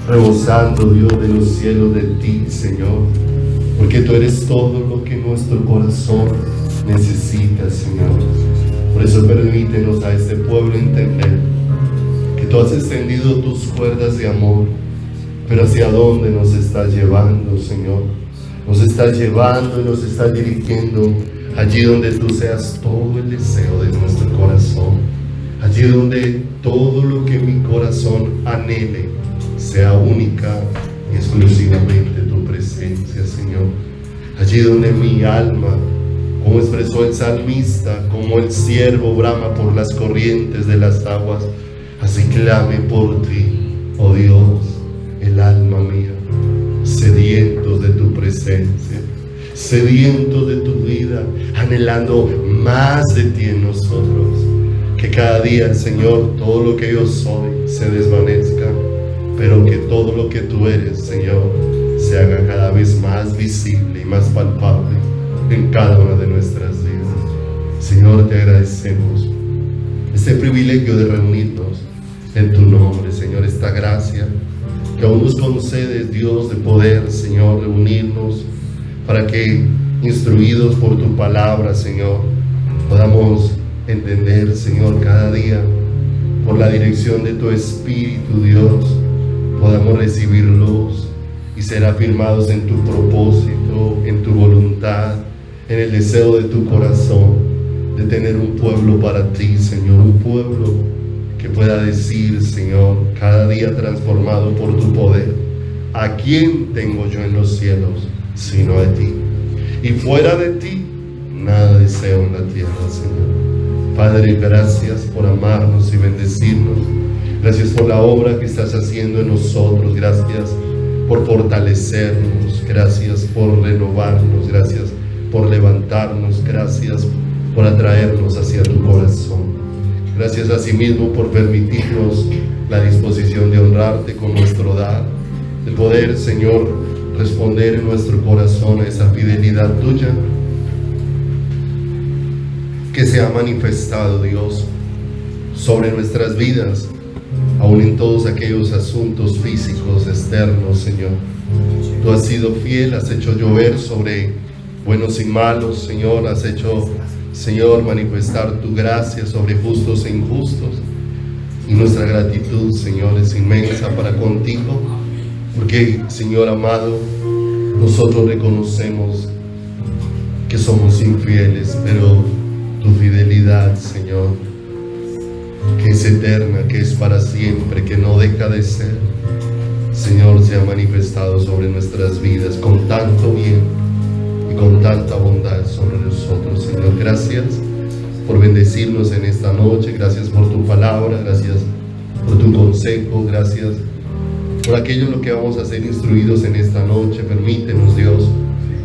rebosando, Dios, de los cielos de ti, Señor, porque tú eres todo lo que nuestro corazón necesita, Señor. Por eso permítenos a este pueblo entender que tú has extendido tus cuerdas de amor, pero ¿hacia dónde nos estás llevando, Señor? Nos estás llevando y nos estás dirigiendo allí donde tú seas todo el deseo de nuestro corazón, allí donde todo lo que mi corazón anhele sea única y exclusivamente tu presencia, Señor. Allí donde mi alma, como expresó el salmista, como el ciervo brama por las corrientes de las aguas, así clame por ti, oh Dios, el alma mía, sedientos de tu presencia, sedientos de tu vida, anhelando más de ti en nosotros. Que cada día, Señor, todo lo que yo soy se desvanezca, pero que todo lo que tú eres, Señor, se haga cada vez más visible y más palpable en cada una de nuestras vidas. Señor, te agradecemos este privilegio de reunirnos en tu nombre, Señor, esta gracia que aún nos concedes, Dios, de poder, Señor, reunirnos para que, instruidos por tu palabra, Señor, podamos entender, Señor, cada día, por la dirección de tu Espíritu, Dios, podamos recibir luz y ser afirmados en tu propósito, en tu voluntad, en el deseo de tu corazón, de tener un pueblo para ti, Señor, un pueblo que pueda decir, Señor, cada día transformado por tu poder: ¿a quién tengo yo en los cielos sino a ti? Y fuera de ti nada deseo en la tierra, Señor. Padre, gracias por amarnos y bendecirnos. Gracias por la obra que estás haciendo en nosotros. Gracias por fortalecernos. Gracias por renovarnos. Gracias por levantarnos. Gracias por atraernos hacia tu corazón. Gracias asimismo por permitirnos la disposición de honrarte con nuestro dar, de poder, Señor, responder en nuestro corazón a esa fidelidad tuya que se ha manifestado, Dios, sobre nuestras vidas, aún en todos aquellos asuntos físicos externos, Señor. Tú has sido fiel, has hecho llover sobre buenos y malos, Señor. Has hecho, Señor, manifestar tu gracia sobre justos e injustos. Y nuestra gratitud, Señor, es inmensa para contigo, porque, Señor amado, nosotros reconocemos que somos infieles, pero tu fidelidad, Señor, que es eterna, que es para siempre, que no deja de ser, Señor, se ha manifestado sobre nuestras vidas con tanto bien y con tanta bondad sobre nosotros, Señor. Gracias por bendecirnos en esta noche. Gracias por tu palabra. Gracias por tu consejo. Gracias por aquello en lo que vamos a ser instruidos en esta noche. Permítenos, Dios,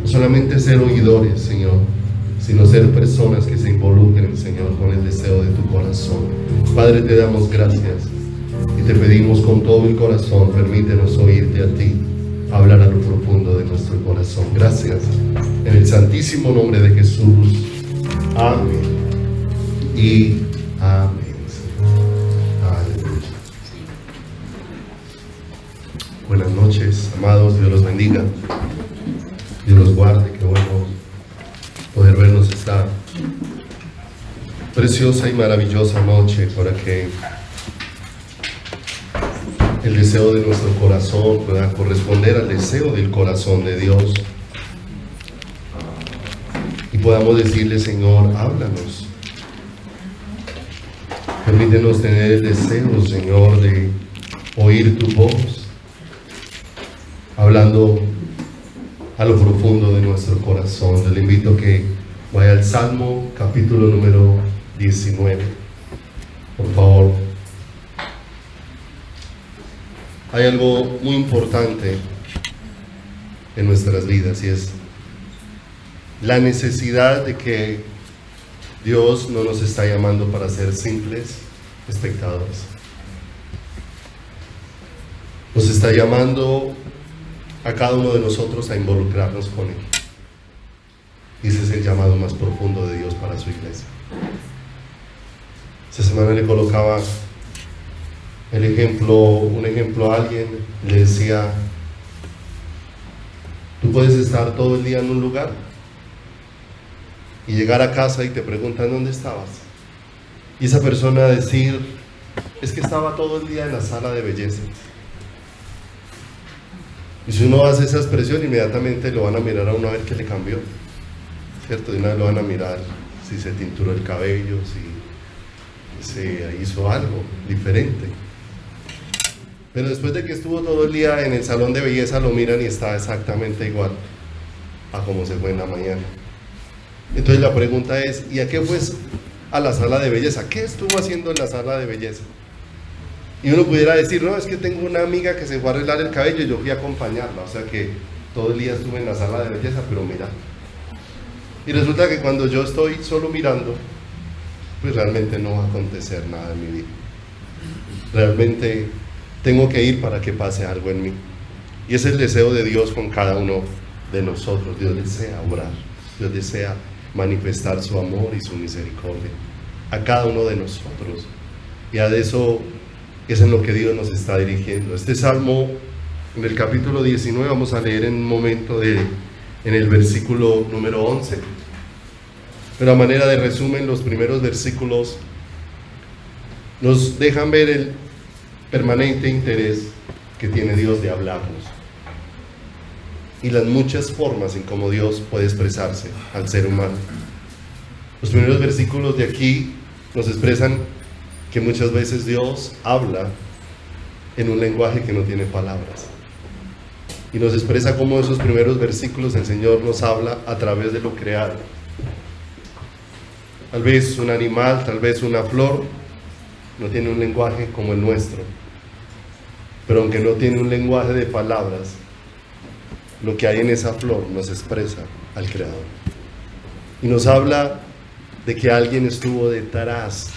no solamente ser oidores, Señor, sino ser personas que se involucren, Señor, con el deseo de tu corazón. Padre, te damos gracias y te pedimos con todo el corazón, permítenos oírte a ti, hablar a lo profundo de nuestro corazón. Gracias, en el santísimo nombre de Jesús. Amén y amén. Aleluya. Buenas noches, amados. Dios los bendiga, Dios los guarde. Qué bueno poder vernos esta preciosa y maravillosa noche, para que el deseo de nuestro corazón pueda corresponder al deseo del corazón de Dios y podamos decirle: Señor, háblanos. Permítenos tener el deseo, Señor, de oír tu voz hablando a lo profundo de nuestro corazón. Le invito a que vaya al Salmo capítulo número 19, por favor. Hay algo muy importante en nuestras vidas, y es la necesidad de que Dios no nos está llamando para ser simples espectadores. Nos está llamando a cada uno de nosotros a involucrarnos con Él. Y ese es el llamado más profundo de Dios para su iglesia. Esta semana le colocaba un ejemplo a alguien le decía: tú puedes estar todo el día en un lugar y llegar a casa y te preguntan dónde estabas, y esa persona decir: es que estaba todo el día en la sala de belleza. Y si uno hace esa expresión, inmediatamente lo van a mirar a uno a ver qué le cambió, ¿cierto? De una vez lo van a mirar si se tinturó el cabello, si se hizo algo diferente. Pero después de que estuvo todo el día en el salón de belleza, lo miran y está exactamente igual a como se fue en la mañana. Entonces la pregunta es: ¿y a qué fue a la sala de belleza? ¿Qué estuvo haciendo en la sala de belleza? Y uno pudiera decir: no, es que tengo una amiga que se fue a arreglar el cabello y yo fui a acompañarla, o sea que todo el día estuve en la sala de belleza, pero mira. Y resulta que cuando yo estoy solo mirando, pues realmente no va a acontecer nada en mi vida. Realmente tengo que ir para que pase algo en mí. Y es el deseo de Dios con cada uno de nosotros. Dios desea orar, Dios desea manifestar su amor y su misericordia a cada uno de nosotros. Y a eso es en lo que Dios nos está dirigiendo. Este salmo, en el capítulo 19, vamos a leer en un momento en el versículo número 11. Pero a manera de resumen, los primeros versículos nos dejan ver el permanente interés que tiene Dios de hablarnos y las muchas formas en cómo Dios puede expresarse al ser humano. Los primeros versículos de aquí nos expresan que muchas veces Dios habla en un lenguaje que no tiene palabras, y nos expresa cómo esos primeros versículos el Señor nos habla a través de lo creado. Tal vez un animal, tal vez una flor no tiene un lenguaje como el nuestro, pero aunque no tiene un lenguaje de palabras, lo que hay en esa flor nos expresa al Creador y nos habla de que alguien estuvo detrás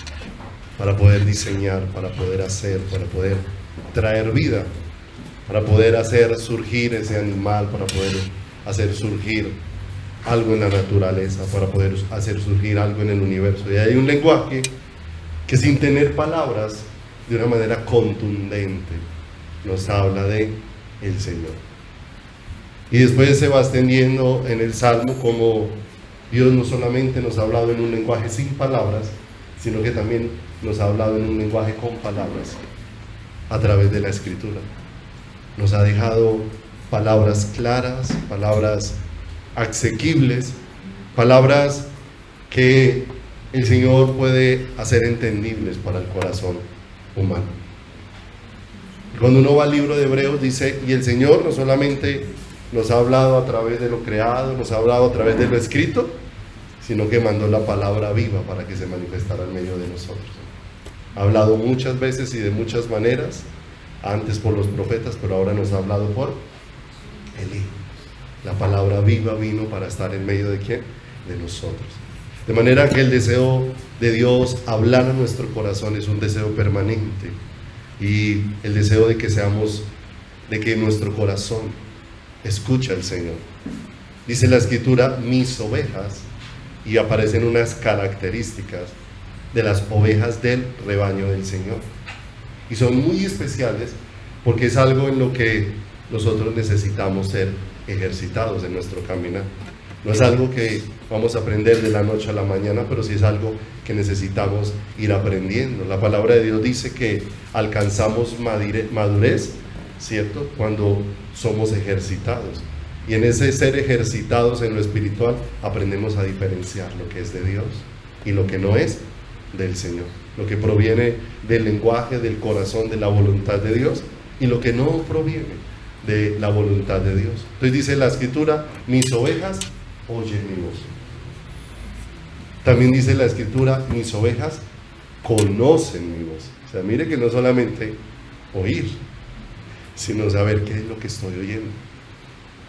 para poder diseñar, para poder hacer, para poder traer vida, para poder hacer surgir ese animal, para poder hacer surgir algo en la naturaleza, para poder hacer surgir algo en el universo. Y hay un lenguaje que, sin tener palabras, de una manera contundente nos habla de el Señor. Y después se va extendiendo en el Salmo como Dios no solamente nos ha hablado en un lenguaje sin palabras, sino que también nos ha hablado en un lenguaje con palabras a través de la Escritura. Nos ha dejado palabras claras, palabras asequibles, palabras que el Señor puede hacer entendibles para el corazón humano. Cuando uno va al libro de Hebreos dice: y el Señor no solamente nos ha hablado a través de lo creado, nos ha hablado a través de lo escrito, sino que mandó la palabra viva para que se manifestara en medio de nosotros. Ha hablado muchas veces y de muchas maneras, antes por los profetas, pero ahora nos ha hablado por el Hijo. La palabra viva vino para estar en medio de ¿quién? De nosotros. De manera que el deseo de Dios hablar a nuestro corazón es un deseo permanente, y el deseo de que nuestro corazón escuche al Señor. Dice la Escritura: mis ovejas, y aparecen unas características de las ovejas del rebaño del Señor, y son muy especiales porque es algo en lo que nosotros necesitamos ser ejercitados en nuestro caminar. No es algo que vamos a aprender de la noche a la mañana, pero sí es algo que necesitamos ir aprendiendo. La palabra de Dios dice que alcanzamos madurez, ¿cierto?, cuando somos ejercitados. Y en ese ser ejercitados en lo espiritual aprendemos a diferenciar lo que es de Dios y lo que no es del Señor, lo que proviene del lenguaje, del corazón, de la voluntad de Dios, y lo que no proviene de la voluntad de Dios. Entonces dice la Escritura: mis ovejas oyen mi voz. También dice la Escritura: mis ovejas conocen mi voz. O sea, mire que no solamente oír, sino saber qué es lo que estoy oyendo.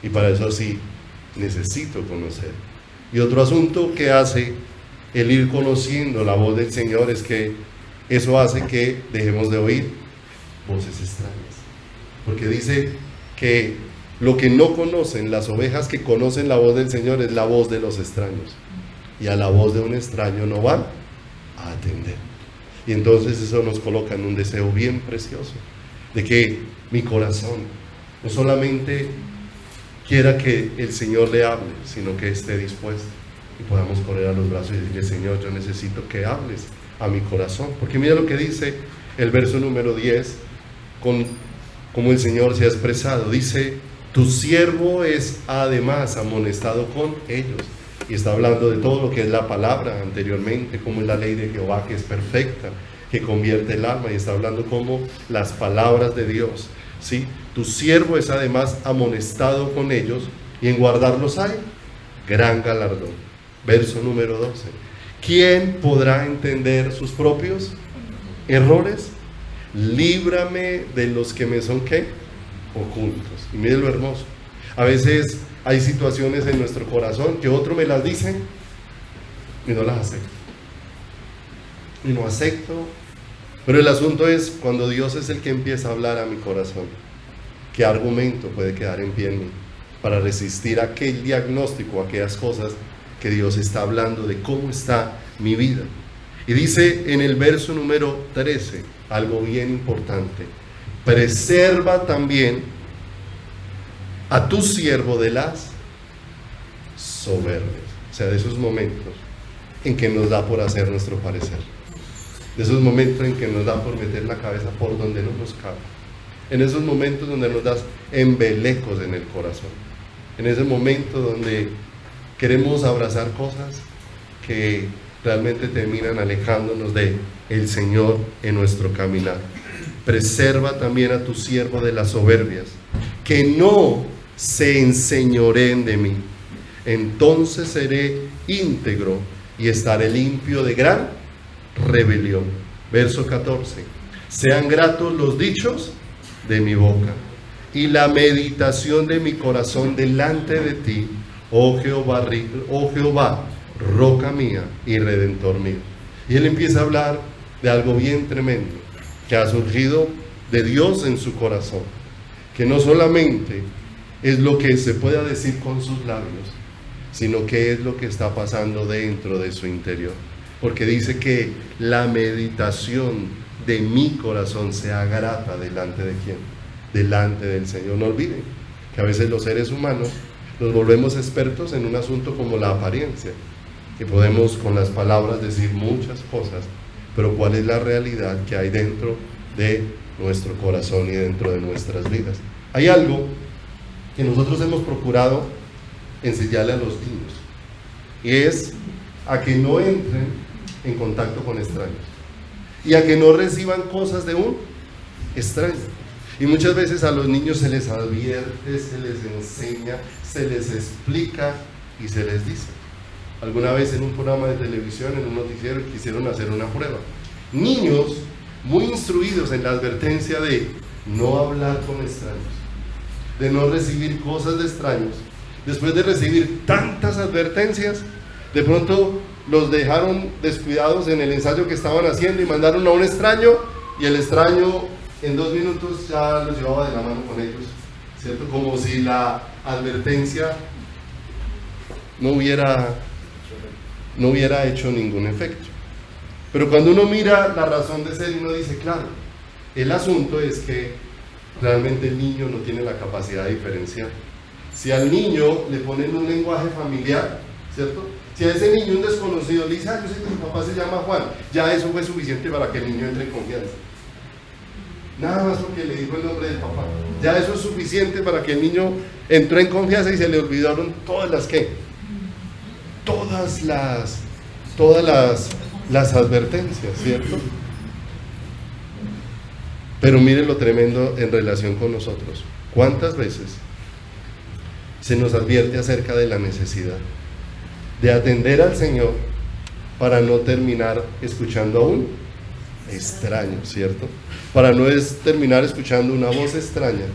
Y para eso sí necesito conocer. Y otro asunto que hace el ir conociendo la voz del Señor es que eso hace que dejemos de oír voces extrañas. Porque dice que lo que no conocen, las ovejas que conocen la voz del Señor, es la voz de los extraños. Y a la voz de un extraño no van a atender. Y entonces eso nos coloca en un deseo bien precioso, de que mi corazón no solamente quiera que el Señor le hable, sino que esté dispuesto y podamos correr a los brazos y decirle: Señor, yo necesito que hables a mi corazón. Porque mira lo que dice el verso número 10, como el Señor se ha expresado. Dice: tu siervo es además amonestado con ellos. Y está hablando de todo lo que es la palabra anteriormente, como es la ley de Jehová, que es perfecta, que convierte el alma, y está hablando como las palabras de Dios, ¿sí? Tu siervo es además amonestado con ellos, y en guardarlos hay gran galardón. Verso número 12. ¿Quién podrá entender sus propios errores? Líbrame de los que me son, ¿qué? Ocultos. Y mire lo hermoso. A veces hay situaciones en nuestro corazón que otro me las dice y no las acepto. Y no acepto. Pero el asunto es cuando Dios es el que empieza a hablar a mi corazón, ¿qué argumento puede quedar en pie en mí para resistir aquel diagnóstico, aquellas cosas que Dios está hablando de cómo está mi vida? Y dice en el verso número 13 algo bien importante: preserva también a tu siervo de las soberbias. O sea, de esos momentos en que nos da por hacer nuestro parecer, de esos momentos en que nos da por meter la cabeza por donde no nos cabe, en esos momentos donde nos das embelecos en el corazón, en ese momento donde queremos abrazar cosas que realmente terminan alejándonos de el Señor en nuestro caminar. Preserva también a tu siervo de las soberbias, que no se enseñoreen de mí. Entonces seré íntegro y estaré limpio de gran rebelión. Verso 14. Sean gratos los dichos de mi boca y la meditación de mi corazón delante de ti, oh Jehová, roca mía y redentor mío. Y él empieza a hablar de algo bien tremendo que ha surgido de Dios en su corazón, que no solamente es lo que se pueda decir con sus labios, sino que es lo que está pasando dentro de su interior. Porque dice que la meditación de mi corazón sea grata delante de ¿quién? Delante del Señor. No olviden que a veces los seres humanos nos volvemos expertos en un asunto como la apariencia, que podemos con las palabras decir muchas cosas, pero ¿cuál es la realidad que hay dentro de nuestro corazón y dentro de nuestras vidas? Hay algo que nosotros hemos procurado enseñarle a los niños, y es a que no entren en contacto con extraños y a que no reciban cosas de un extraño. Y muchas veces a los niños se les advierte, se les enseña, se les explica y se les dice. Alguna vez en un programa de televisión, en un noticiero, quisieron hacer una prueba. Niños muy instruidos en la advertencia de no hablar con extraños, de no recibir cosas de extraños. Después de recibir tantas advertencias, de pronto los dejaron descuidados en el ensayo que estaban haciendo y mandaron a un extraño, y el extraño en 2 minutos ya los llevaba de la mano con ellos, ¿cierto? Como si la advertencia no hubiera hecho ningún efecto. Pero cuando uno mira la razón de ser, uno dice, claro, el asunto es que realmente el niño no tiene la capacidad de diferenciar. Si al niño le ponen un lenguaje familiar, ¿cierto? Si a ese niño un desconocido le dice, yo sé que su papá se llama Juan, ya eso fue suficiente para que el niño entre en confianza. Nada más porque le dijo el nombre del papá, ya eso es suficiente para que el niño entró en confianza y se le olvidaron todas las advertencias, ¿cierto? Pero mire lo tremendo en relación con nosotros. ¿Cuántas veces se nos advierte acerca de la necesidad de atender al Señor para no terminar escuchando a un extraño, ¿cierto? Para no terminar escuchando una voz extraña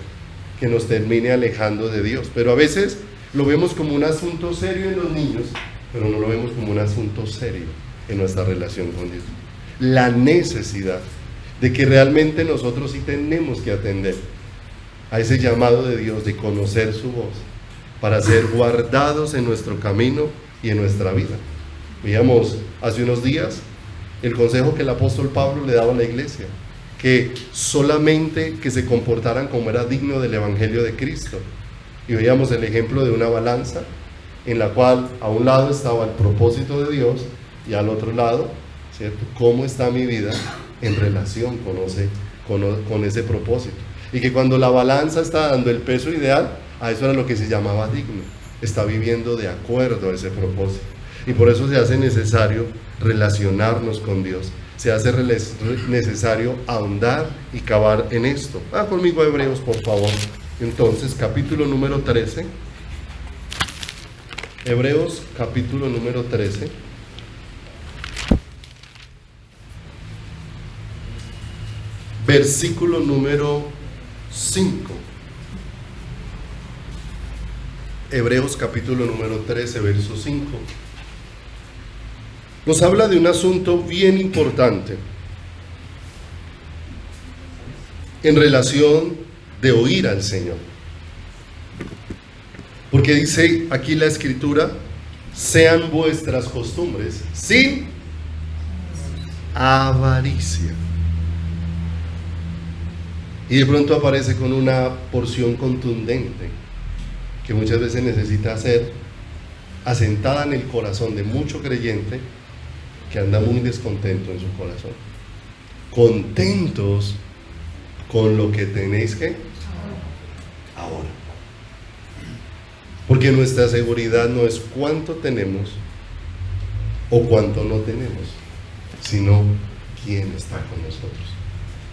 que nos termine alejando de Dios? Pero a veces lo vemos como un asunto serio en los niños, pero no lo vemos como un asunto serio en nuestra relación con Dios. La necesidad de que realmente nosotros sí tenemos que atender a ese llamado de Dios de conocer su voz para ser guardados en nuestro camino y en nuestra vida. Veíamos hace unos días el consejo que el apóstol Pablo le daba a la iglesia, que solamente que se comportaran como era digno del evangelio de Cristo. Y veíamos el ejemplo de una balanza en la cual a un lado estaba el propósito de Dios y al otro lado, ¿cierto?, cómo está mi vida en relación con ese propósito. Y que cuando la balanza está dando el peso ideal, a eso era lo que se llamaba digno, está viviendo de acuerdo a ese propósito. Y por eso se hace necesario relacionarnos con Dios, se hace necesario ahondar y cavar en esto. Conmigo a Hebreos, por favor. Entonces, capítulo número 13. Hebreos, capítulo número 13. Versículo número 5. Hebreos capítulo número 13, verso 5. Nos habla de un asunto bien importante en relación de oír al Señor. Porque dice aquí la Escritura: sean vuestras costumbres sin avaricia. Y de pronto aparece con una porción contundente que muchas veces necesita ser asentada en el corazón de mucho creyente que anda muy descontento en su corazón. Contentos con lo que tenéis que ahora. Porque nuestra seguridad no es cuánto tenemos o cuánto no tenemos, sino quién está con nosotros.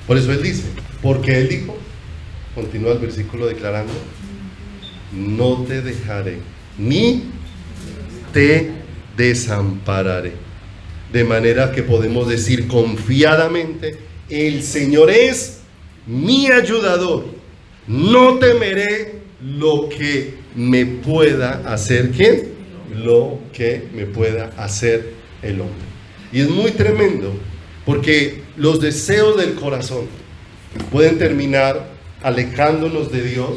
Por eso Él dice, porque Él dijo, continúa el versículo declarando: no te dejaré ni te desampararé. De manera que podemos decir confiadamente: el Señor es mi ayudador, no temeré lo que me pueda hacer ¿quién? Lo que me pueda hacer el hombre. Y es muy tremendo, porque los deseos del corazón pueden terminar alejándonos de Dios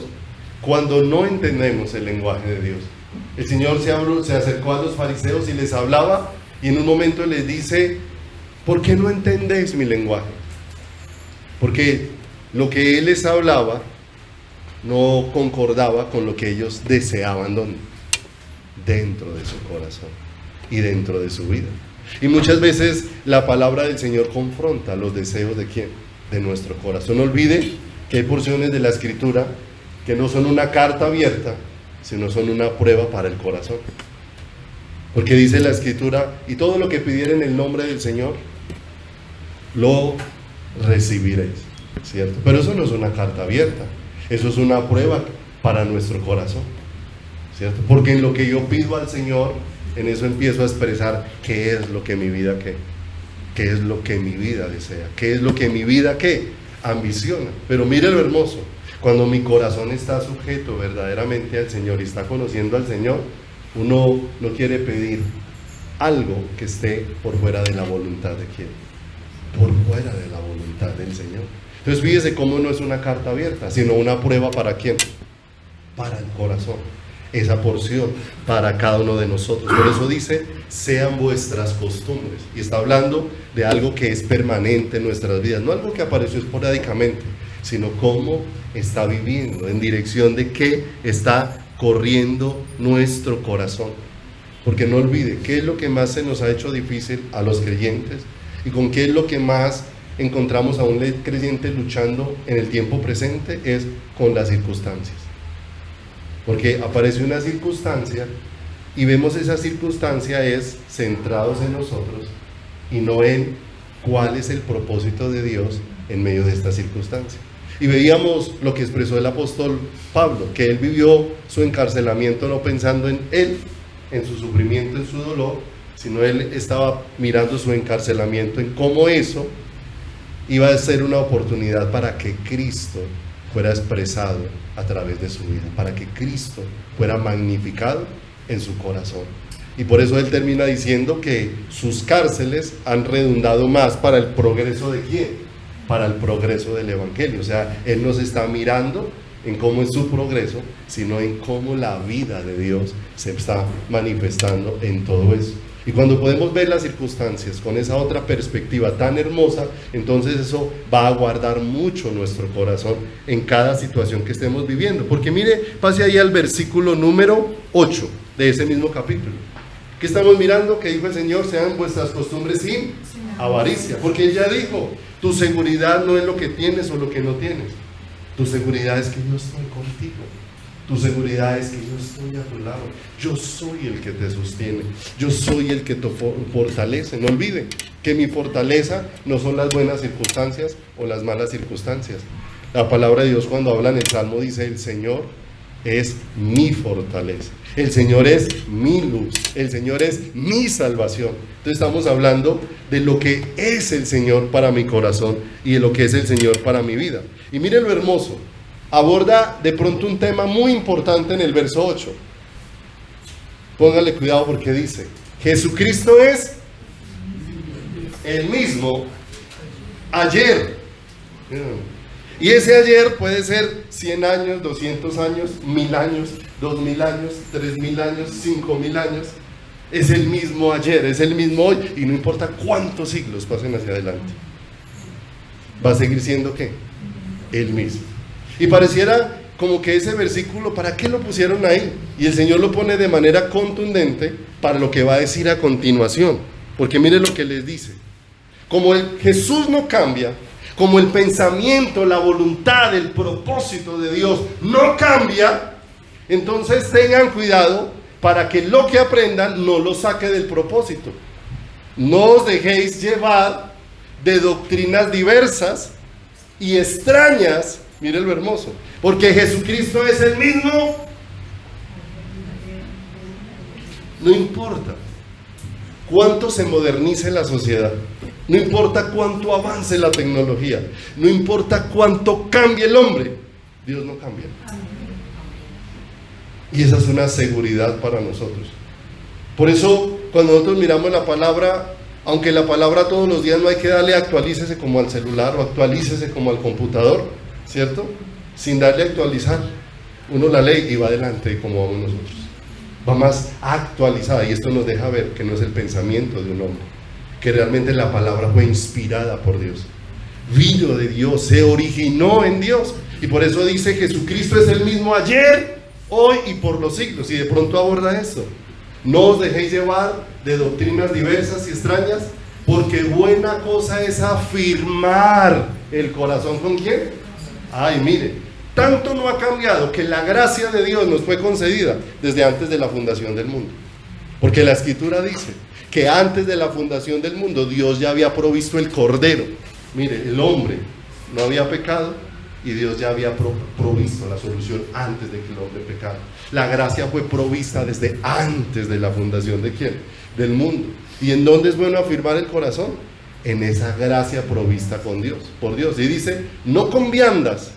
cuando no entendemos el lenguaje de Dios. El Señor se acercó a los fariseos y les hablaba, y en un momento les dice: ¿por qué no entendéis mi lenguaje? Porque lo que Él les hablaba no concordaba con lo que ellos deseaban dentro de su corazón y dentro de su vida. Y muchas veces la palabra del Señor confronta los deseos de ¿quién? De nuestro corazón. No olvide que hay porciones de la Escritura que no son una carta abierta, sino son una prueba para el corazón. Porque dice la Escritura: y todo lo que pidieren en el nombre del Señor, lo recibiréis, ¿cierto? Pero eso no es una carta abierta, eso es una prueba para nuestro corazón, ¿cierto? Porque en lo que yo pido al Señor, en eso empiezo a expresar qué es lo que mi vida qué es lo que mi vida desea, qué es lo que mi vida ambiciona. Pero mire lo hermoso: cuando mi corazón está sujeto verdaderamente al Señor y está conociendo al Señor, uno no quiere pedir algo que esté por fuera de la voluntad de ¿quién? Por fuera de la voluntad del Señor. Entonces fíjese cómo no es una carta abierta, sino una prueba para ¿quién? Para el corazón. Esa porción para cada uno de nosotros. Por eso dice: sean vuestras costumbres. Y está hablando de algo que es permanente en nuestras vidas, no algo que apareció esporádicamente, sino cómo está viviendo, en dirección de qué está corriendo nuestro corazón. Porque no olvide, ¿qué es lo que más se nos ha hecho difícil a los creyentes? ¿Y con qué es lo que más encontramos a un creyente luchando en el tiempo presente? Es con las circunstancias. Porque aparece una circunstancia y vemos esa circunstancia es centrados en nosotros y no en cuál es el propósito de Dios en medio de esta circunstancia. Y veíamos lo que expresó el apóstol Pablo, que él vivió su encarcelamiento no pensando en él, en su sufrimiento, en su dolor, sino él estaba mirando su encarcelamiento en cómo eso iba a ser una oportunidad para que Cristo fuera expresado a través de su vida, para que Cristo fuera magnificado en su corazón. Y por eso él termina diciendo que sus cárceles han redundado más para el progreso de ¿quién? Para el progreso del Evangelio. O sea, él no se está mirando en cómo es su progreso, sino en cómo la vida de Dios se está manifestando en todo eso. Y cuando podemos ver las circunstancias con esa otra perspectiva tan hermosa, entonces eso va a guardar mucho nuestro corazón en cada situación que estemos viviendo. Porque mire, pase ahí al versículo número 8 de ese mismo capítulo. ¿Qué estamos mirando? Que dijo el Señor: sean vuestras costumbres sin avaricia. Porque Él ya dijo, tu seguridad no es lo que tienes o lo que no tienes. Tu seguridad es que yo estoy contigo. Tu seguridad es que yo estoy a tu lado. Yo soy el que te sostiene. Yo soy el que te fortalece. No olvide que mi fortaleza no son las buenas circunstancias o las malas circunstancias. La palabra de Dios, cuando habla en el Salmo, dice: el Señor es mi fortaleza. El Señor es mi luz. El Señor es mi salvación. Entonces estamos hablando de lo que es el Señor para mi corazón y de lo que es el Señor para mi vida. Y mire lo hermoso. Aborda de pronto un tema muy importante en el verso 8. Póngale cuidado porque dice: Jesucristo es el mismo ayer. Y ese ayer puede ser 100 años, 200 años, 1000 años, 2000 años, 3000 años, 5000 años. Es el mismo ayer, es el mismo hoy. Y no importa cuántos siglos pasen hacia adelante, va a seguir siendo ¿qué? El mismo. Y pareciera como que ese versículo, ¿para qué lo pusieron ahí? Y el Señor lo pone de manera contundente para lo que va a decir a continuación. Porque mire lo que les dice. Como Jesús no cambia, como el pensamiento, la voluntad, el propósito de Dios no cambia, entonces tengan cuidado para que lo que aprendan no lo saque del propósito. No os dejéis llevar de doctrinas diversas y extrañas. Mire lo hermoso, porque Jesucristo es el mismo. No importa cuánto se modernice la sociedad, no importa cuánto avance la tecnología, no importa cuánto cambie el hombre, Dios no cambia. Y esa es una seguridad para nosotros. Por eso, cuando nosotros miramos la palabra, aunque la palabra todos los días no hay que darle actualícese como al celular o actualícese como al computador, ¿cierto? Sin darle a actualizar, uno la lee y va adelante como vamos nosotros. Va más actualizada, y esto nos deja ver que no es el pensamiento de un hombre, que realmente la palabra fue inspirada por Dios, vino de Dios, se originó en Dios, y por eso dice: Jesucristo es el mismo ayer, hoy y por los siglos. Y de pronto aborda esto: no os dejéis llevar de doctrinas diversas y extrañas, porque buena cosa es afirmar el corazón. ¿Con quién? Ay, mire, tanto no ha cambiado que la gracia de Dios nos fue concedida desde antes de la fundación del mundo. Porque la Escritura dice que antes de la fundación del mundo Dios ya había provisto el Cordero. Mire, el hombre no había pecado y Dios ya había provisto la solución antes de que el hombre pecara. La gracia fue provista desde antes de la fundación ¿de quién? Del mundo. ¿Y en dónde es bueno afirmar el corazón? En esa gracia provista con Dios, por Dios. Y dice: no con viandas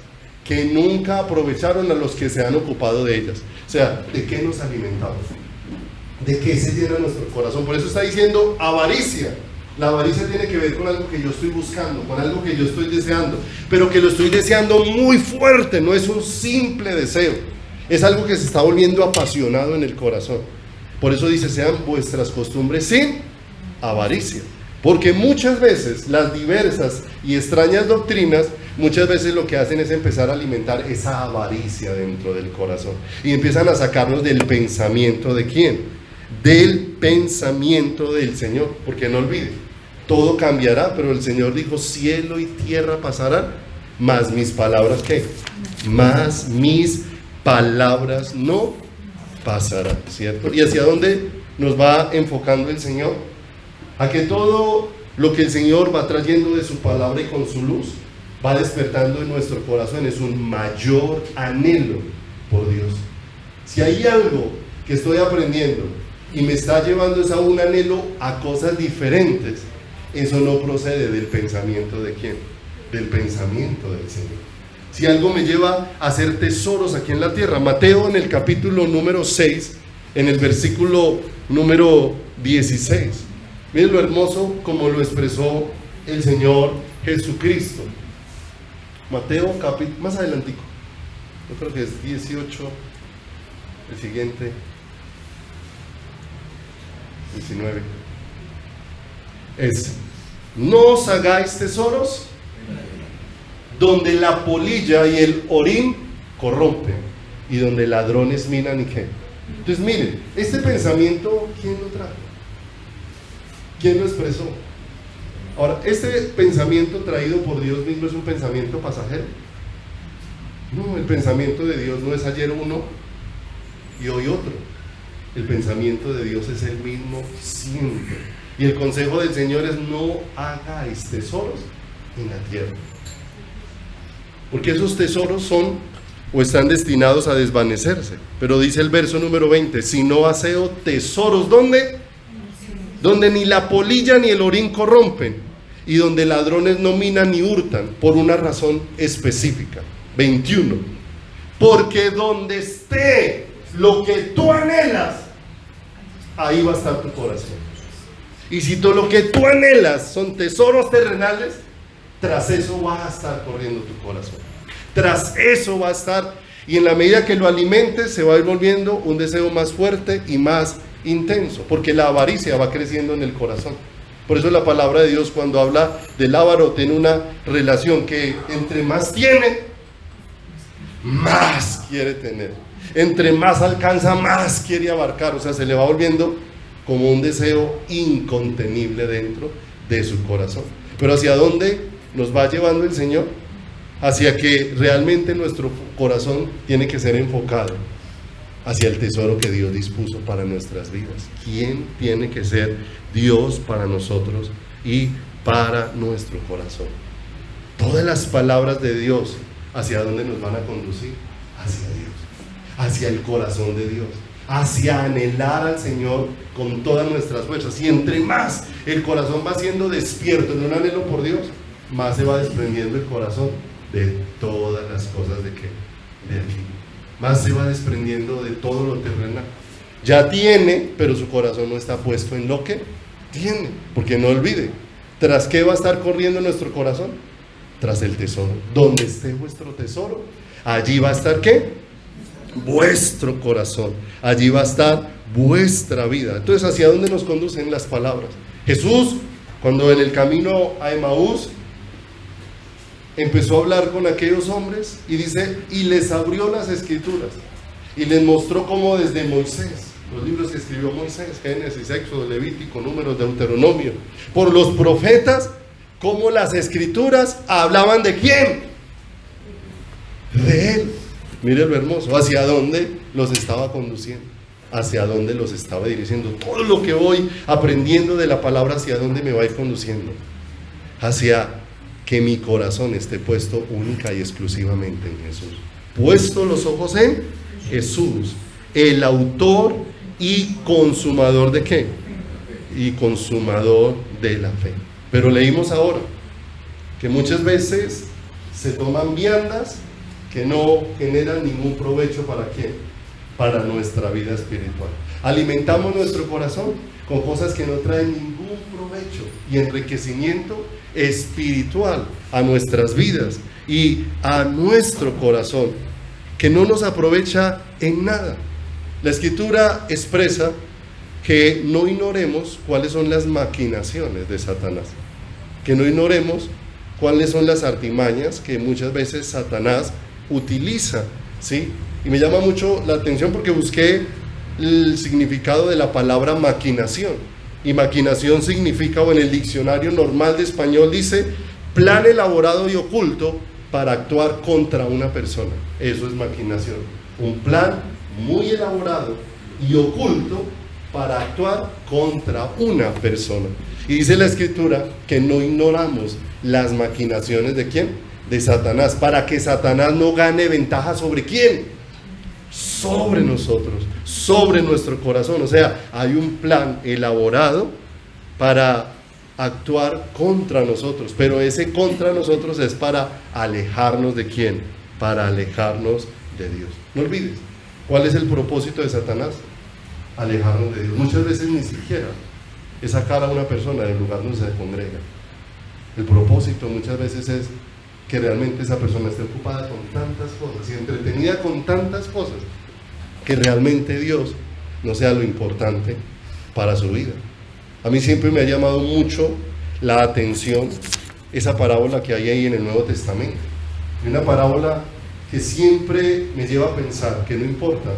que nunca aprovecharon a los que se han ocupado de ellas. O sea, ¿de qué nos alimentamos? ¿De qué se llena nuestro corazón? Por eso está diciendo avaricia. La avaricia tiene que ver con algo que yo estoy buscando, con algo que yo estoy deseando, pero que lo estoy deseando muy fuerte, no es un simple deseo, es algo que se está volviendo apasionado en el corazón. Por eso dice: sean vuestras costumbres sin avaricia. Porque muchas veces las diversas y extrañas doctrinas, muchas veces lo que hacen es empezar a alimentar esa avaricia dentro del corazón. Y empiezan a sacarnos del pensamiento ¿de quién? Del pensamiento del Señor. Porque no olvide, todo cambiará, pero el Señor dijo: cielo y tierra pasarán, mas mis palabras ¿qué? Mas mis palabras no pasarán, ¿cierto? ¿Y hacia dónde nos va enfocando el Señor? A que todo lo que el Señor va trayendo de su palabra y con su luz va despertando en nuestro corazón es un mayor anhelo por Dios. Si hay algo que estoy aprendiendo y me está llevando es a un anhelo a cosas diferentes, eso no procede del pensamiento ¿de quién? Del pensamiento del Señor. Si algo me lleva a hacer tesoros aquí en la tierra, Mateo en el capítulo número 6, en el versículo número 16, miren lo hermoso como lo expresó el Señor Jesucristo. Mateo capítulo, más adelantico, yo creo que es 18, el siguiente. 19. Es: no os hagáis tesoros donde la polilla y el orín corrompen, y donde ladrones minan y qué. Entonces miren, este pensamiento, ¿quién lo trajo? ¿Quién lo expresó? Ahora, este pensamiento traído por Dios mismo es un pensamiento pasajero. No, el pensamiento de Dios no es ayer uno y hoy otro. El pensamiento de Dios es el mismo siempre. Y el consejo del Señor es: no hagáis tesoros en la tierra, porque esos tesoros son o están destinados a desvanecerse. Pero dice el verso número 20: si no haceo tesoros, ¿dónde? Donde ni la polilla ni el orín corrompen, y donde ladrones no minan ni hurtan, por una razón específica. 21. Porque donde esté lo que tú anhelas, ahí va a estar tu corazón. Y si todo lo que tú anhelas son tesoros terrenales, tras eso va a estar corriendo tu corazón. Tras eso va a estar, y en la medida que lo alimentes, se va a ir volviendo un deseo más fuerte y más intenso, porque la avaricia va creciendo en el corazón. Por eso la palabra de Dios, cuando habla del avaro, tiene una relación que entre más tiene, más quiere tener. Entre más alcanza, más quiere abarcar. O sea, se le va volviendo como un deseo incontenible dentro de su corazón. Pero ¿hacia dónde nos va llevando el Señor? Hacia que realmente nuestro corazón tiene que ser enfocado hacia el tesoro que Dios dispuso para nuestras vidas. ¿Quién tiene que ser Dios para nosotros y para nuestro corazón? Todas las palabras de Dios, ¿hacia dónde nos van a conducir? Hacia Dios, hacia el corazón de Dios, hacia anhelar al Señor con todas nuestras fuerzas. Y entre más el corazón va siendo despierto en un anhelo por Dios, más se va desprendiendo el corazón de todas las cosas de aquí. Más se va desprendiendo de todo lo terrenal. Ya tiene, pero su corazón no está puesto en lo que tiene. Porque no olvide, ¿tras qué va a estar corriendo nuestro corazón? Tras el tesoro. Donde esté vuestro tesoro, allí va a estar ¿qué? Vuestro corazón. Allí va a estar vuestra vida. Entonces, ¿hacia dónde nos conducen las palabras? Jesús, cuando en el camino a Emaús empezó a hablar con aquellos hombres, y dice: y les abrió las escrituras y les mostró cómo desde Moisés, los libros que escribió Moisés, Génesis, Éxodo, Levítico, Números, Deuteronomio, por los profetas, cómo las escrituras hablaban ¿de quién? De Él. Mire lo hermoso, hacia dónde los estaba conduciendo, hacia dónde los estaba dirigiendo. Todo lo que voy aprendiendo de la palabra, ¿hacia dónde me va a ir conduciendo? Hacia que mi corazón esté puesto única y exclusivamente en Jesús. Puesto los ojos en Jesús, el autor y consumador ¿de qué? Y consumador de la fe. Pero leímos ahora que muchas veces se toman viandas que no generan ningún provecho. ¿Para quién? Para nuestra vida espiritual. Alimentamos nuestro corazón con cosas que no traen ningún provecho y enriquecimiento espiritual a nuestras vidas y a nuestro corazón, que no nos aprovecha en nada. La Escritura expresa que no ignoremos cuáles son las maquinaciones de Satanás, que no ignoremos cuáles son las artimañas que muchas veces Satanás utiliza, ¿sí? Y me llama mucho la atención porque busqué el significado de la palabra maquinación. Y maquinación significa, o en el diccionario normal de español dice, plan elaborado y oculto para actuar contra una persona. Eso es maquinación. Un plan muy elaborado y oculto para actuar contra una persona. Y dice la Escritura que no ignoramos las maquinaciones ¿de quién? De Satanás, para que Satanás no gane ventaja ¿sobre quién? Sobre nosotros, sobre nuestro corazón. O sea, hay un plan elaborado para actuar contra nosotros, pero ese contra nosotros es para alejarnos ¿de quién? Para alejarnos de Dios. No olvides, ¿cuál es el propósito de Satanás? Alejarnos de Dios. Muchas veces ni siquiera es sacar a una persona del lugar donde se congrega. El propósito muchas veces es que realmente esa persona esté ocupada con tantas cosas y entretenida con tantas cosas, que realmente Dios no sea lo importante para su vida. A mí siempre me ha llamado mucho la atención esa parábola que hay ahí en el Nuevo Testamento. Y una parábola que siempre me lleva a pensar que no importa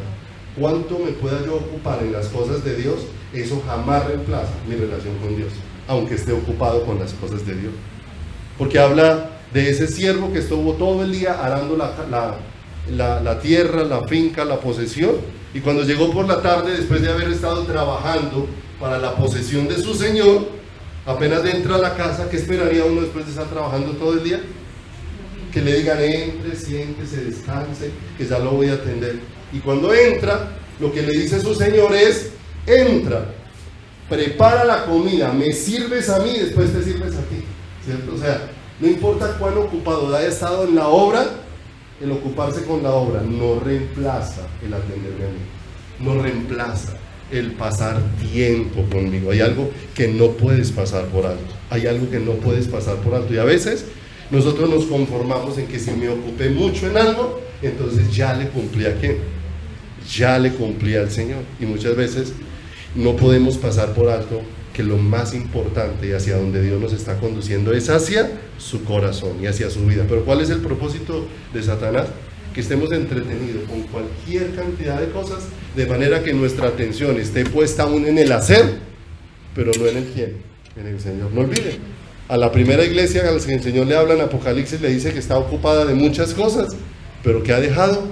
cuánto me pueda yo ocupar en las cosas de Dios, eso jamás reemplaza mi relación con Dios, aunque esté ocupado con las cosas de Dios. Porque habla de ese siervo que estuvo todo el día arando la tierra, la finca, la posesión, y cuando llegó por la tarde, después de haber estado trabajando para la posesión de su señor, apenas entra a la casa, ¿qué esperaría uno después de estar trabajando todo el día? Que le digan: entre, siéntese, descanse, que ya lo voy a atender. Y cuando entra, lo que le dice su señor es: entra, prepara la comida, me sirves a mí, después te sirves a ti, ¿cierto? O sea, no importa cuán ocupado haya estado en la obra, el ocuparse con la obra no reemplaza el atenderme a mí, no reemplaza el pasar tiempo conmigo. Hay algo que no puedes pasar por alto, hay algo que no puedes pasar por alto, y a veces nosotros nos conformamos en que si me ocupé mucho en algo, entonces ya le cumplí a quién, ya le cumplí al Señor. Y muchas veces no podemos pasar por alto que lo más importante y hacia donde Dios nos está conduciendo es hacia su corazón y hacia su vida. Pero ¿cuál es el propósito de Satanás? Que estemos entretenidos con cualquier cantidad de cosas, de manera que nuestra atención esté puesta aún en el hacer, pero no en el quién, en el Señor. No olviden, a la primera iglesia a la que el Señor le habla en Apocalipsis, le dice que está ocupada de muchas cosas, pero que ha dejado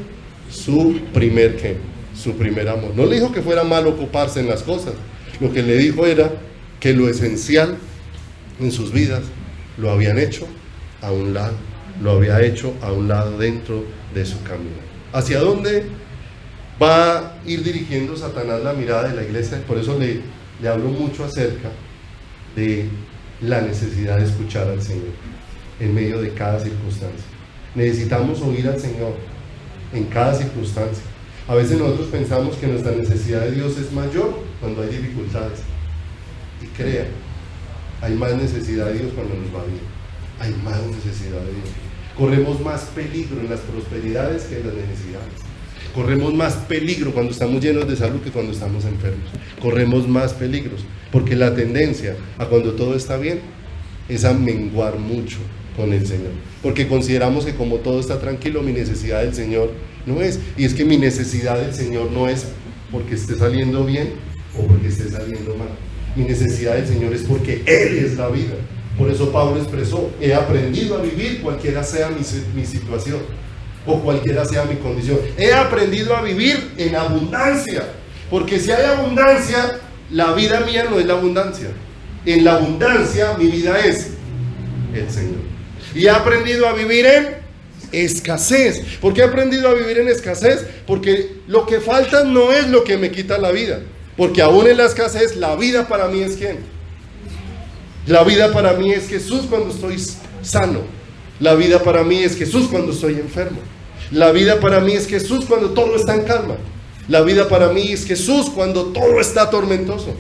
su primer ¿qué? Su primer amor. No le dijo que fuera mal ocuparse en las cosas, lo que le dijo era que lo esencial en sus vidas lo habían hecho a un lado, lo había hecho a un lado dentro de su camino. ¿Hacia dónde va a ir dirigiendo Satanás la mirada de la iglesia? Por eso le hablo mucho acerca de la necesidad de escuchar al Señor en medio de cada circunstancia. Necesitamos oír al Señor en cada circunstancia. A veces nosotros pensamos que nuestra necesidad de Dios es mayor cuando hay dificultades, y crean, hay más necesidad de Dios cuando nos va bien, hay más necesidad de Dios. Corremos más peligro en las prosperidades que en las necesidades. Corremos más peligro cuando estamos llenos de salud que cuando estamos enfermos. Corremos más peligros, porque la tendencia a cuando todo está bien es a menguar mucho con el Señor, porque consideramos que como todo está tranquilo, mi necesidad del Señor no es. Y es que mi necesidad del Señor no es porque esté saliendo bien o porque esté saliendo mal. Mi necesidad del Señor es porque Él es la vida. Por eso Pablo expresó: he aprendido a vivir cualquiera sea mi situación o cualquiera sea mi condición. He aprendido a vivir en abundancia, porque si hay abundancia, la vida mía no es la abundancia. En la abundancia mi vida es el Señor. Y he aprendido a vivir en escasez. ¿Por qué he aprendido a vivir en escasez? Porque lo que falta no es lo que me quita la vida, porque aún en la escasez la vida para mí es ¿quién? La vida para mí es Jesús cuando estoy sano. La vida para mí es Jesús cuando estoy enfermo. La vida para mí es Jesús cuando todo está en calma. La vida para mí es Jesús cuando todo está tormentoso.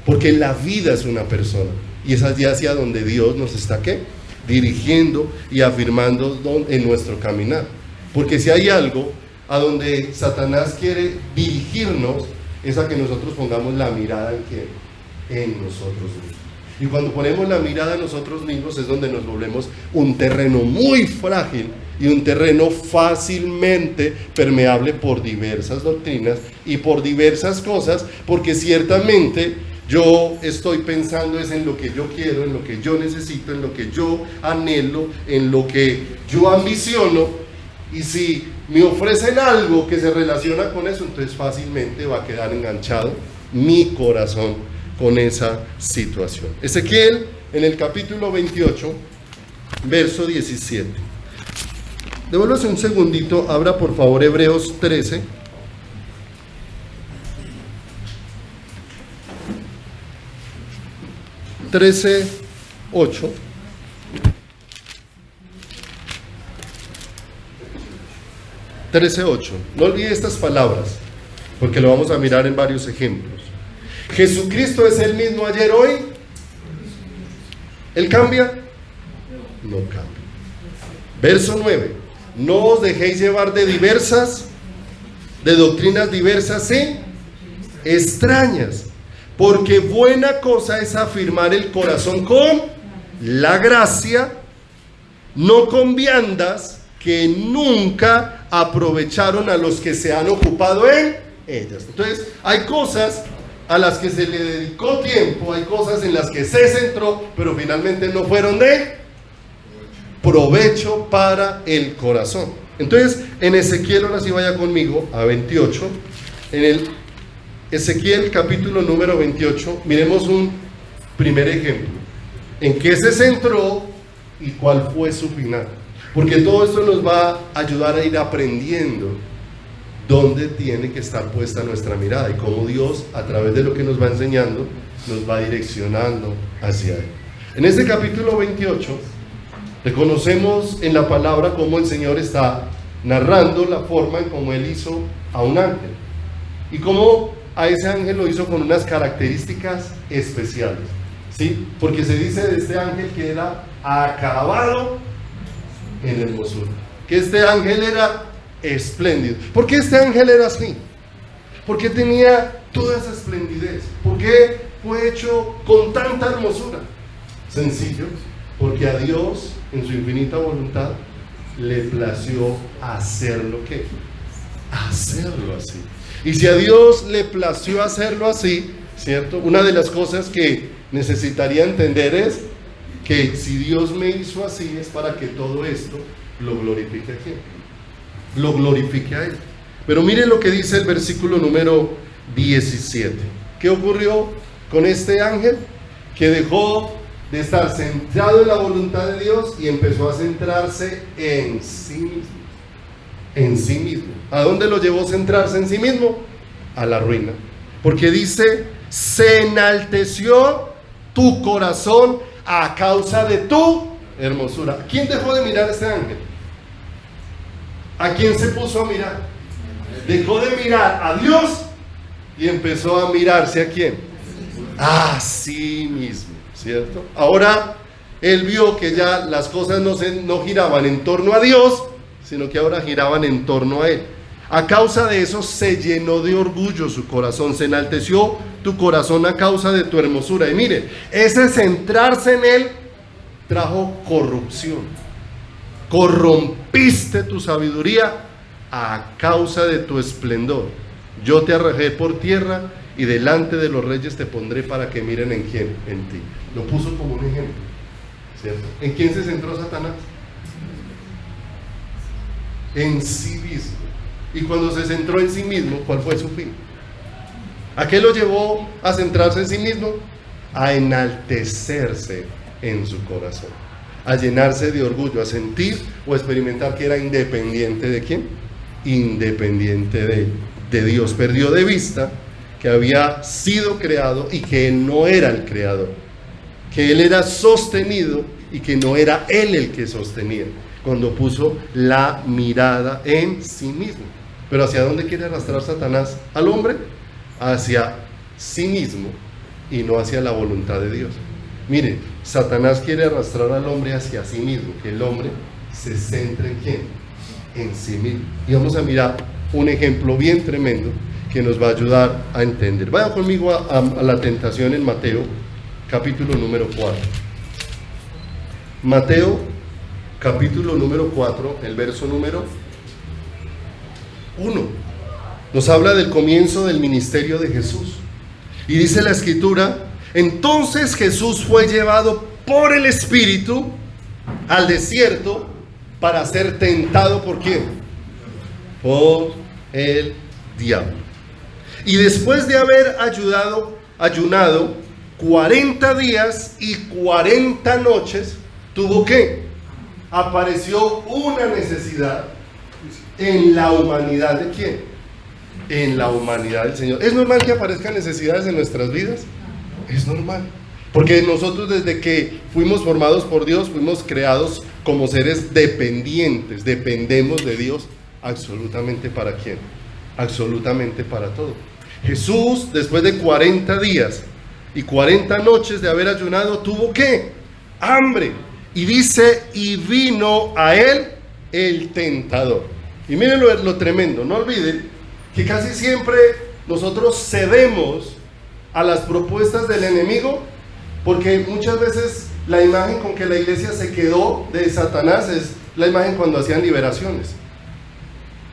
Porque la vida es una persona, y es allí hacia donde Dios nos está ¿qué? Dirigiendo y afirmando en nuestro caminar. Porque si hay algo a donde Satanás quiere dirigirnos, es a que nosotros pongamos la mirada en ¿quién? En nosotros mismos. Y cuando ponemos la mirada en nosotros mismos es donde nos volvemos un terreno muy frágil y un terreno fácilmente permeable por diversas doctrinas y por diversas cosas, porque ciertamente yo estoy pensando es en lo que yo quiero, en lo que yo necesito, en lo que yo anhelo, en lo que yo ambiciono, y si me ofrecen algo que se relaciona con eso, entonces fácilmente va a quedar enganchado mi corazón con esa situación. Ezequiel, en el capítulo 28, verso 17. Devuélvase un segundito, abra por favor Hebreos 13. Trece, 8. No olvide estas palabras, porque lo vamos a mirar en varios ejemplos. Jesucristo es el mismo ayer, hoy. ¿Él cambia? No cambia. Verso 9. No os dejéis llevar de doctrinas diversas y extrañas, Porque buena cosa es afirmar el corazón con la gracia, no con viandas que nunca aprovecharon a los que se han ocupado en ellas. Entonces, hay cosas a las que se le dedicó tiempo, hay cosas en las que se centró, pero finalmente no fueron de provecho para el corazón. Entonces, en Ezequiel, ahora sí vaya conmigo a 28, en el Ezequiel capítulo número 28, miremos un primer ejemplo. ¿En qué se centró y cuál fue su final? Porque todo esto nos va a ayudar a ir aprendiendo dónde tiene que estar puesta nuestra mirada y cómo Dios, a través de lo que nos va enseñando, nos va direccionando hacia Él. En este capítulo 28, reconocemos en la palabra cómo el Señor está narrando la forma en cómo Él hizo a un ángel y cómo a ese ángel lo hizo con unas características especiales, ¿sí? Porque se dice de este ángel que era acabado en hermosura, que este ángel era espléndido. ¿Por qué este ángel era así? ¿Por qué tenía toda esa esplendidez? ¿Por qué fue hecho con tanta hermosura? Sencillo, porque a Dios, en su infinita voluntad, le plació hacerlo así. Y si a Dios le plació hacerlo así, ¿cierto? Una de las cosas que necesitaría entender es que si Dios me hizo así es para que todo esto lo glorifique a quién, lo glorifique a Él. Pero miren lo que dice el versículo número 17. ¿Qué ocurrió con este ángel? Que dejó de estar centrado en la voluntad de Dios y empezó a centrarse en sí mismo. En sí mismo. ¿A dónde lo llevó centrarse en sí mismo? A la ruina. Porque dice, se enalteció tu corazón a causa de tu hermosura. ¿Quién dejó de mirar a este ángel? ¿A quién se puso a mirar? Dejó de mirar a Dios y empezó a mirarse ¿a quién? A sí mismo, ¿cierto? Ahora él vio que ya las cosas no giraban en torno a Dios, sino que ahora giraban en torno a Él. A causa de eso se llenó de orgullo su corazón, se enalteció tu corazón a causa de tu hermosura. Y mire, ese centrarse en Él trajo corrupción. Corrompiste tu sabiduría a causa de tu esplendor. Yo te arrojé por tierra y delante de los reyes te pondré para que miren en quién, en ti. Lo puso como un ejemplo, ¿cierto? ¿En quién se centró Satanás? En sí mismo. Y cuando se centró en sí mismo, ¿cuál fue su fin? ¿A qué lo llevó a centrarse en sí mismo? A enaltecerse en su corazón, a llenarse de orgullo, a sentir o experimentar que era independiente ¿de quién? Independiente de Dios. Perdió de vista que había sido creado y que Él no era el creador, que Él era sostenido y que no era Él el que sostenía, cuando puso la mirada en sí mismo. Pero ¿hacia dónde quiere arrastrar Satanás al hombre? Hacia sí mismo y no hacia la voluntad de Dios. Mire, Satanás quiere arrastrar al hombre hacia sí mismo, que el hombre se centre en ¿quién? En sí mismo. Y vamos a mirar un ejemplo bien tremendo que nos va a ayudar a entender. Vayan conmigo a la tentación en Mateo, capítulo número 4. Mateo, capítulo número 4, el verso número 1. Nos habla del comienzo del ministerio de Jesús. Y dice la Escritura: entonces Jesús fue llevado por el Espíritu al desierto para ser tentado ¿por quién? Por el diablo. Y después de haber ayunado 40 días y 40 noches, tuvo que apareció una necesidad en la humanidad ¿de quién? En la humanidad del Señor. ¿Es normal que aparezcan necesidades en nuestras vidas? Es normal, porque nosotros desde que fuimos formados por Dios, fuimos creados como seres dependientes, dependemos de Dios absolutamente ¿para quién? Absolutamente para todo. Jesús, después de 40 días y 40 noches de haber ayunado, tuvo ¿qué? Hambre. Y dice, y vino a él el tentador. Y miren lo tremendo, no olviden que casi siempre nosotros cedemos a las propuestas del enemigo, porque muchas veces la imagen con que la iglesia se quedó de Satanás es la imagen cuando hacían liberaciones,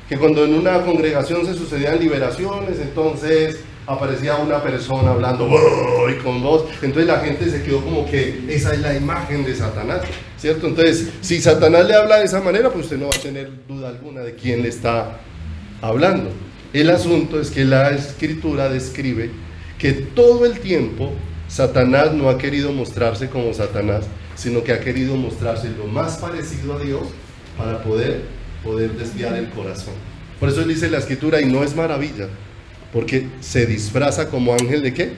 que cuando en una congregación se sucedían liberaciones, entonces aparecía una persona hablando y con voz, entonces la gente se quedó como que esa es la imagen de Satanás, ¿cierto? Entonces, si Satanás le habla de esa manera, pues usted no va a tener duda alguna de quién le está hablando. El asunto es que la Escritura describe que todo el tiempo Satanás no ha querido mostrarse como Satanás, sino que ha querido mostrarse lo más parecido a Dios para poder desviar el corazón. Por eso dice la Escritura, y no es maravilla, porque se disfraza como ángel ¿de qué?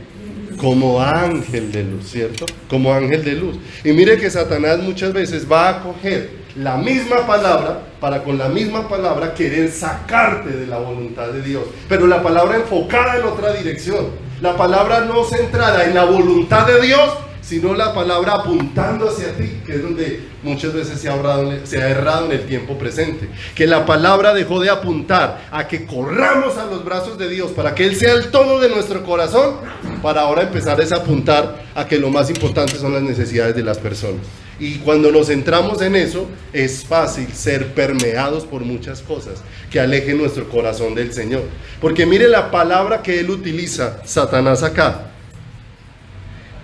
Como ángel de luz, ¿cierto? Como ángel de luz. Y mire que Satanás muchas veces va a coger la misma palabra para con la misma palabra querer sacarte de la voluntad de Dios, pero la palabra enfocada en otra dirección, la palabra no centrada en la voluntad de Dios, sino la palabra apuntando hacia ti, que es donde muchas veces se ha errado en el tiempo presente, que la palabra dejó de apuntar a que corramos a los brazos de Dios para que Él sea el todo de nuestro corazón, para ahora empezar a apuntar a que lo más importante son las necesidades de las personas. Y cuando nos centramos en eso, es fácil ser permeados por muchas cosas que alejen nuestro corazón del Señor. Porque mire la palabra que él utiliza, Satanás, acá.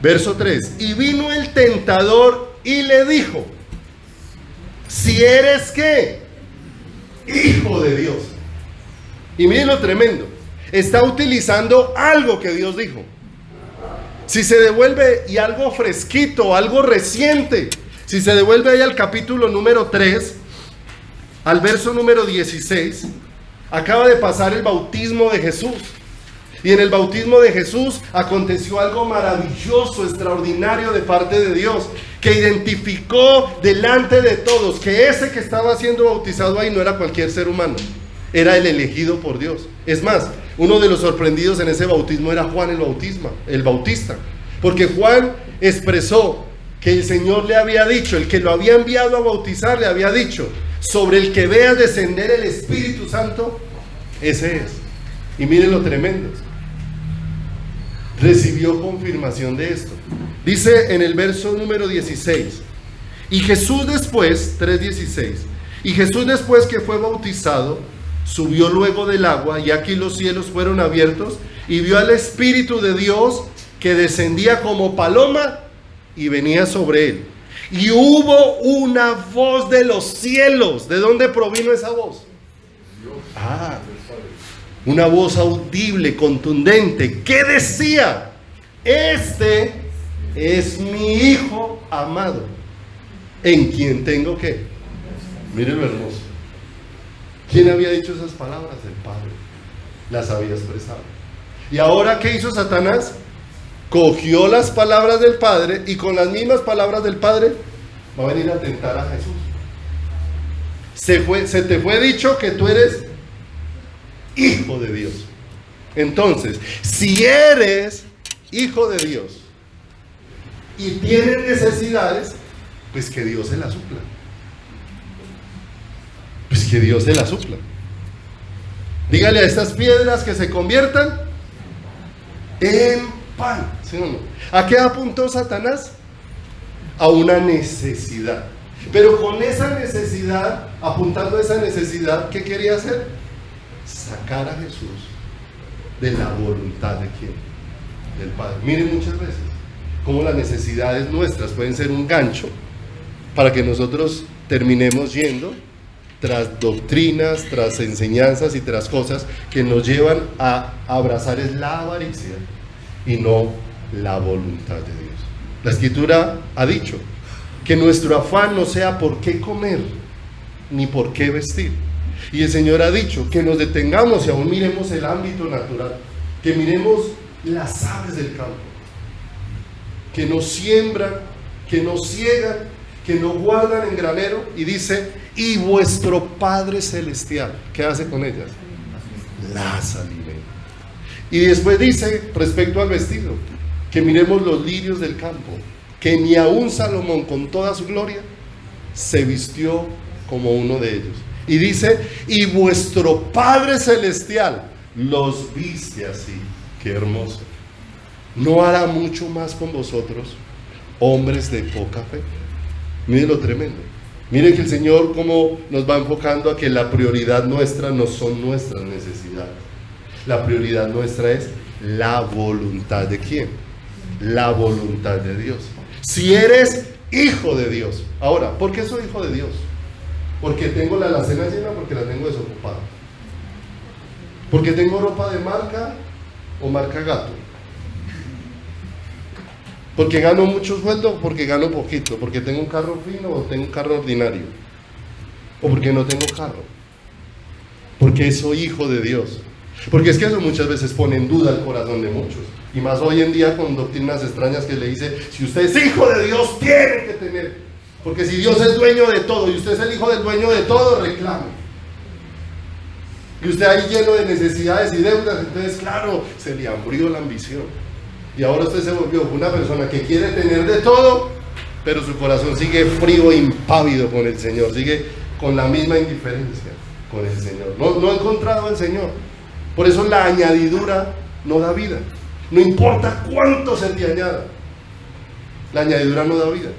Verso 3. Y vino el tentador y le dijo: si eres ¿qué? Hijo de Dios. Y miren lo tremendo. Está utilizando algo que Dios dijo. Si se devuelve, y algo fresquito, algo reciente, si se devuelve ahí al capítulo número 3, al verso número 16, acaba de pasar el bautismo de Jesús. Y en el bautismo de Jesús aconteció algo maravilloso, extraordinario de parte de Dios, que identificó delante de todos que ese que estaba siendo bautizado ahí no era cualquier ser humano, era el elegido por Dios. Es más, uno de los sorprendidos en ese bautismo era Juan el Bautista, porque Juan expresó que el Señor le había dicho, el que lo había enviado a bautizar le había dicho: sobre el que veas descender el Espíritu Santo, ese es. Y miren lo tremendo, recibió confirmación de esto. Dice en el verso número 16, y Jesús después, 3:16, y Jesús después que fue bautizado, subió luego del agua, y aquí los cielos fueron abiertos, y vio al Espíritu de Dios que descendía como paloma y venía sobre él. Y hubo una voz de los cielos. ¿De dónde provino esa voz? Una voz audible, contundente, que decía: este es mi Hijo amado, en quien tengo que. Miren lo hermoso. ¿Quién había dicho esas palabras? El Padre. Las había expresado. ¿Y ahora qué hizo Satanás? Cogió las palabras del Padre y con las mismas palabras del Padre va a venir a tentar a Jesús. Se te fue dicho que tú eres hijo de Dios. Entonces, si eres hijo de Dios y tienes necesidades, pues que Dios se las supla. Pues que Dios se las supla. Dígale a estas piedras que se conviertan en pan, ¿sí o no? ¿A qué apuntó Satanás? A una necesidad. Pero con esa necesidad, apuntando a esa necesidad, ¿qué quería hacer? Sacar a Jesús de la voluntad de ¿quién? Del Padre. Miren muchas veces cómo las necesidades nuestras pueden ser un gancho para que nosotros terminemos yendo tras doctrinas, tras enseñanzas y tras cosas que nos llevan a abrazar es la avaricia y no la voluntad de Dios. La Escritura ha dicho que nuestro afán no sea por qué comer ni por qué vestir. Y el Señor ha dicho que nos detengamos y aún miremos el ámbito natural, que miremos las aves del campo, que no siembran, que no ciegan, que no guardan en granero, y dice: y vuestro Padre Celestial, ¿qué hace con ellas? Las alimenta. Y después dice respecto al vestido, que miremos los lirios del campo, que ni aun Salomón con toda su gloria se vistió como uno de ellos. Y dice: y vuestro Padre Celestial los viste así. Qué hermoso. ¿no hará mucho más con vosotros, hombres de poca fe? Miren lo tremendo. Miren que el Señor como nos va enfocando a que la prioridad nuestra no son nuestras necesidades. La prioridad nuestra es la voluntad de ¿quién? La voluntad de Dios. Si eres hijo de Dios. Ahora, ¿por qué soy hijo de Dios? Porque tengo la alacena llena, porque la tengo desocupada. Porque tengo ropa de marca o marca gato. Porque gano mucho sueldo, porque gano poquito. Porque tengo un carro fino o tengo un carro ordinario. O porque no tengo carro. Porque soy hijo de Dios. Porque es que eso muchas veces pone en duda el corazón de muchos. Y más hoy en día con doctrinas extrañas que le dice, si usted es hijo de Dios, tiene que tener. Porque si Dios es dueño de todo y usted es el hijo del dueño de todo, reclame. Y usted ahí lleno de necesidades y deudas, entonces claro, se le hambrió la ambición. Y ahora usted se volvió una persona que quiere tener de todo, pero su corazón sigue frío e impávido con el Señor, sigue con la misma indiferencia con el Señor. No ha encontrado al Señor. Por eso la añadidura no da vida. No importa cuánto se te añada, la añadidura no da vida.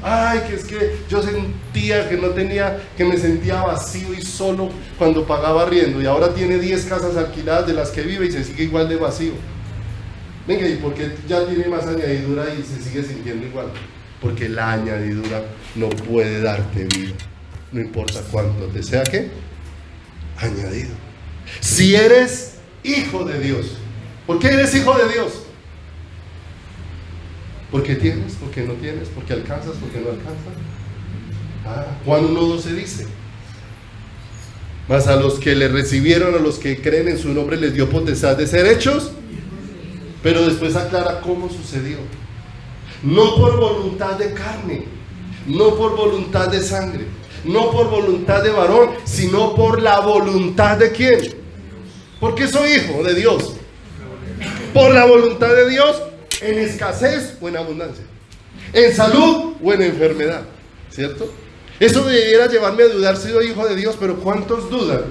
Ay, que es que yo sentía que no tenía, que me sentía vacío y solo cuando pagaba arriendo, y ahora tiene 10 casas alquiladas de las que vive y se sigue igual de vacío. Venga, ¿y por qué ya tiene más añadidura y se sigue sintiendo igual? Porque la añadidura no puede darte vida, no importa cuánto te sea que añadido. Si eres hijo de Dios, ¿por qué eres hijo de Dios? ¿Porque tienes? ¿Porque no tienes? ¿Porque alcanzas? ¿Porque no alcanzas? Juan 1:12 dice: mas a los que le recibieron, a los que creen en su nombre, les dio potestad de ser hechos. Pero después aclara cómo sucedió. No por voluntad de carne, no por voluntad de sangre, no por voluntad de varón, sino por la voluntad de ¿quién? ¿Por qué soy hijo de Dios? Por la voluntad de Dios, en escasez o en abundancia, en salud o en enfermedad, ¿cierto? Eso debiera llevarme a dudar si soy hijo de Dios, pero ¿cuántos dudan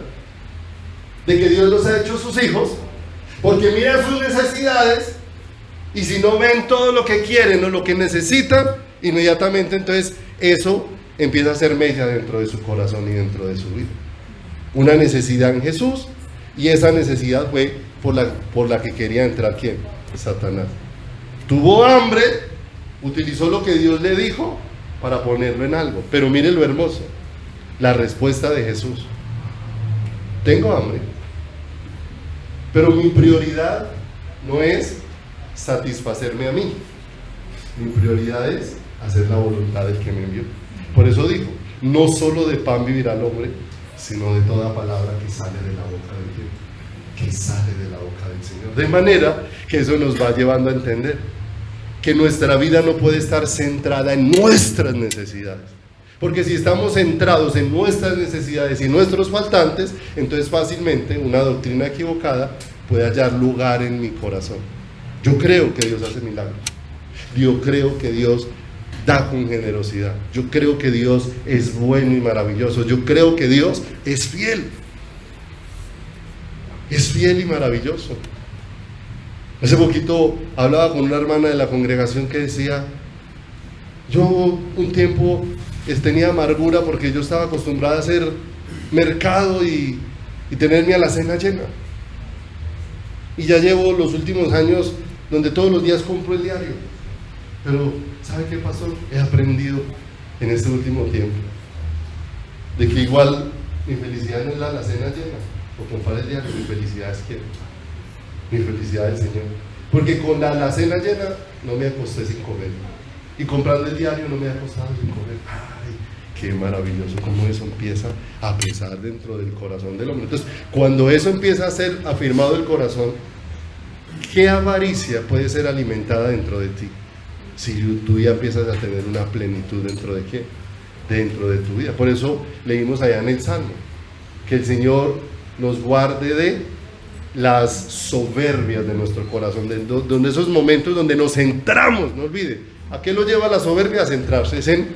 de que Dios los ha hecho sus hijos? Porque miran sus necesidades y si no ven todo lo que quieren o lo que necesitan, inmediatamente entonces eso empieza a ser mella dentro de su corazón y dentro de su vida. Una necesidad en Jesús, y esa necesidad fue por la que quería entrar ¿quién? Satanás. Tuvo hambre, utilizó lo que Dios le dijo para ponerlo en algo. Pero mire lo hermoso, la respuesta de Jesús: tengo hambre, pero mi prioridad no es satisfacerme a mí, mi prioridad es hacer la voluntad del que me envió. Por eso dijo, no solo de pan vivirá el hombre, sino de toda palabra que sale de la boca de Dios, que sale de la boca del Señor. De manera que eso nos va llevando a entender que nuestra vida no puede estar centrada en nuestras necesidades, porque si estamos centrados en nuestras necesidades y nuestros faltantes, entonces fácilmente una doctrina equivocada puede hallar lugar en mi corazón. Yo creo que Dios hace milagros, yo creo que Dios da con generosidad, yo creo que Dios es bueno y maravilloso, yo creo que Dios es fiel y maravilloso. Hace poquito hablaba con una hermana de la congregación que decía: yo un tiempo tenía amargura porque yo estaba acostumbrada a hacer mercado y tener mi alacena llena, y ya llevo los últimos años donde todos los días compro el diario. Pero ¿sabe qué pasó? He aprendido en este último tiempo de que igual mi felicidad no es la alacena llena o comprar el diario, mi felicidad es ¿quién? Mi felicidad es el Señor. Porque con la alacena llena no me acosté sin comer, y comprando el diario no me ha costado sin comer. ¡Ay, qué maravilloso! Cómo eso empieza a pesar dentro del corazón del hombre. Entonces, cuando eso empieza a ser afirmado el corazón, ¿qué avaricia puede ser alimentada dentro de ti? Si tú ya empiezas a tener una plenitud dentro de ¿qué? Dentro de tu vida. Por eso leímos allá en el Salmo, que el Señor nos guarde de las soberbias de nuestro corazón, donde esos momentos donde nos centramos, no olvide, ¿a qué lo lleva la soberbia? A centrarse es en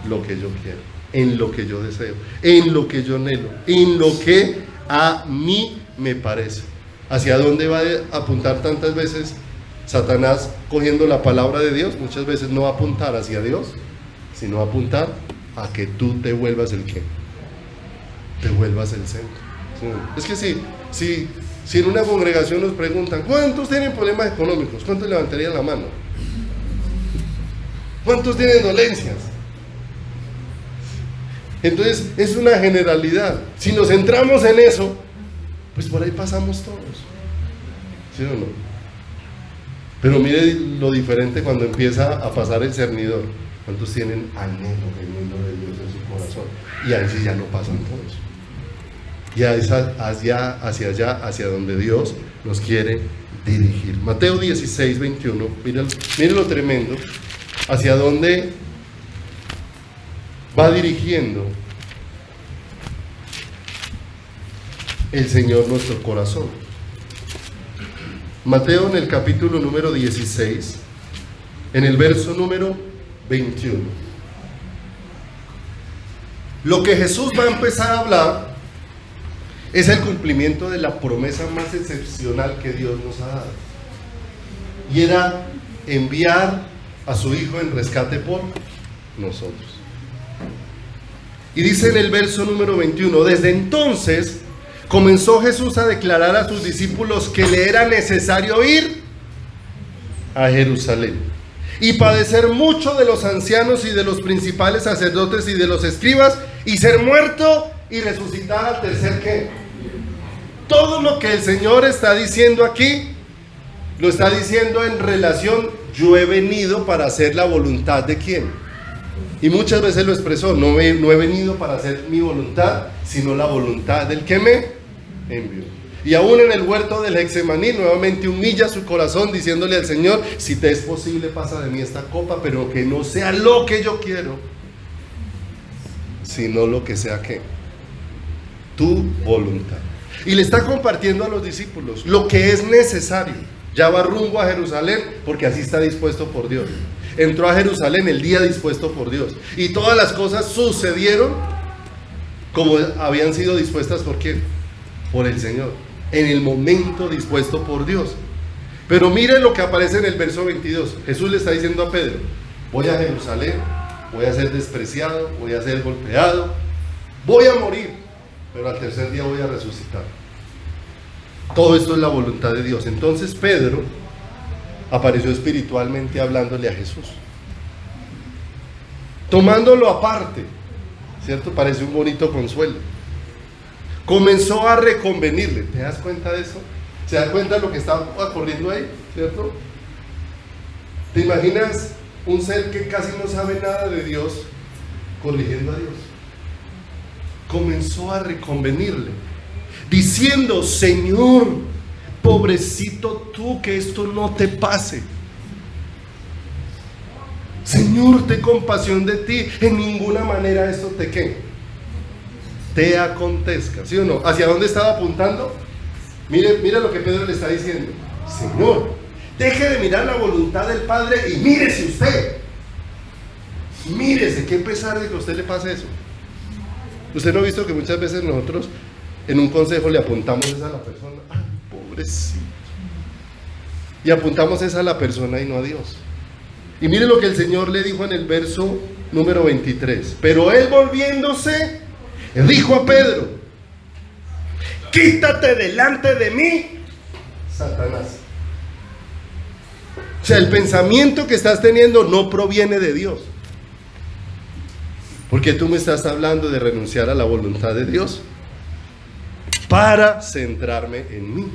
lo que yo quiero, en lo que yo deseo, en lo que yo anhelo, en lo que a mí me parece. ¿Hacia dónde va a apuntar tantas veces Satanás, cogiendo la palabra de Dios, muchas veces no va a apuntar hacia Dios, sino va a apuntar a que tú te vuelvas el qué, te vuelvas el centro. ¿Sí? Es que si en una congregación nos preguntan, ¿cuántos tienen problemas económicos? ¿Cuántos levantarían la mano? ¿Cuántos tienen dolencias? Entonces es una generalidad. Si nos centramos en eso, pues por ahí pasamos todos, ¿sí o no? Pero mire lo diferente cuando empieza a pasar el cernidor. ¿Cuántos tienen anhelo genuino de Dios en su corazón? Y ahí sí ya no pasan todos. Y hacia allá, hacia donde Dios nos quiere dirigir. Mateo 16, 21, mire lo tremendo, hacia dónde va dirigiendo el Señor nuestro corazón. Mateo en el capítulo número 16, en el verso número 21. Lo que Jesús va a empezar a hablar es el cumplimiento de la promesa más excepcional que Dios nos ha dado. Y era enviar a su Hijo en rescate por nosotros. Y dice en el verso número 21, desde entonces comenzó Jesús a declarar a sus discípulos que le era necesario ir a Jerusalén y padecer mucho de los ancianos y de los principales sacerdotes y de los escribas, y ser muerto y resucitar al tercer ¿qué? Todo lo que el Señor está diciendo aquí, lo está diciendo en relación, yo he venido para hacer la voluntad de ¿quién? Y muchas veces lo expresó, no he venido para hacer mi voluntad, sino la voluntad del que me envió. Y aún en el huerto del Getsemaní, nuevamente humilla su corazón diciéndole al Señor, si te es posible pasa de mí esta copa, pero que no sea lo que yo quiero, sino lo que sea que tu voluntad. Y le está compartiendo a los discípulos lo que es necesario. Ya va rumbo a Jerusalén porque así está dispuesto por Dios. Entró a Jerusalén el día dispuesto por Dios, y todas las cosas sucedieron como habían sido dispuestas por ¿quién? Por el Señor, en el momento dispuesto por Dios. Pero miren lo que aparece en el verso 22. Jesús le está diciendo a Pedro, voy a Jerusalén, voy a ser despreciado, voy a ser golpeado, voy a morir, pero al tercer día voy a resucitar. Todo esto es la voluntad de Dios. Entonces Pedro apareció espiritualmente hablándole a Jesús, tomándolo aparte, ¿cierto? Parece un bonito consuelo. Comenzó a reconvenirle. ¿Te das cuenta de eso? ¿Se da cuenta de lo que está ocurriendo ahí? ¿Cierto? ¿Te imaginas un ser que casi no sabe nada de Dios corrigiendo a Dios? Comenzó a reconvenirle, diciendo, Señor, pobrecito tú, que esto no te pase. Señor, ten compasión de ti, en ninguna manera esto te ¿qué? Te acontezca, ¿sí o no? ¿Hacia dónde estaba apuntando? Mire lo que Pedro le está diciendo. Señor, deje de mirar la voluntad del Padre y mírese usted. Mírese, qué pesar de que a usted le pase eso. ¿Usted no ha visto que muchas veces nosotros en un consejo le apuntamos esa a la persona? ¡Ay, pobrecito! Y apuntamos esa a la persona y no a Dios. Y mire lo que el Señor le dijo en el verso número 23. Pero él, volviéndose, dijo a Pedro, quítate delante de mí, Satanás. O sea, el pensamiento que estás teniendo no proviene de Dios. Porque tú me estás hablando de renunciar a la voluntad de Dios para centrarme en mí.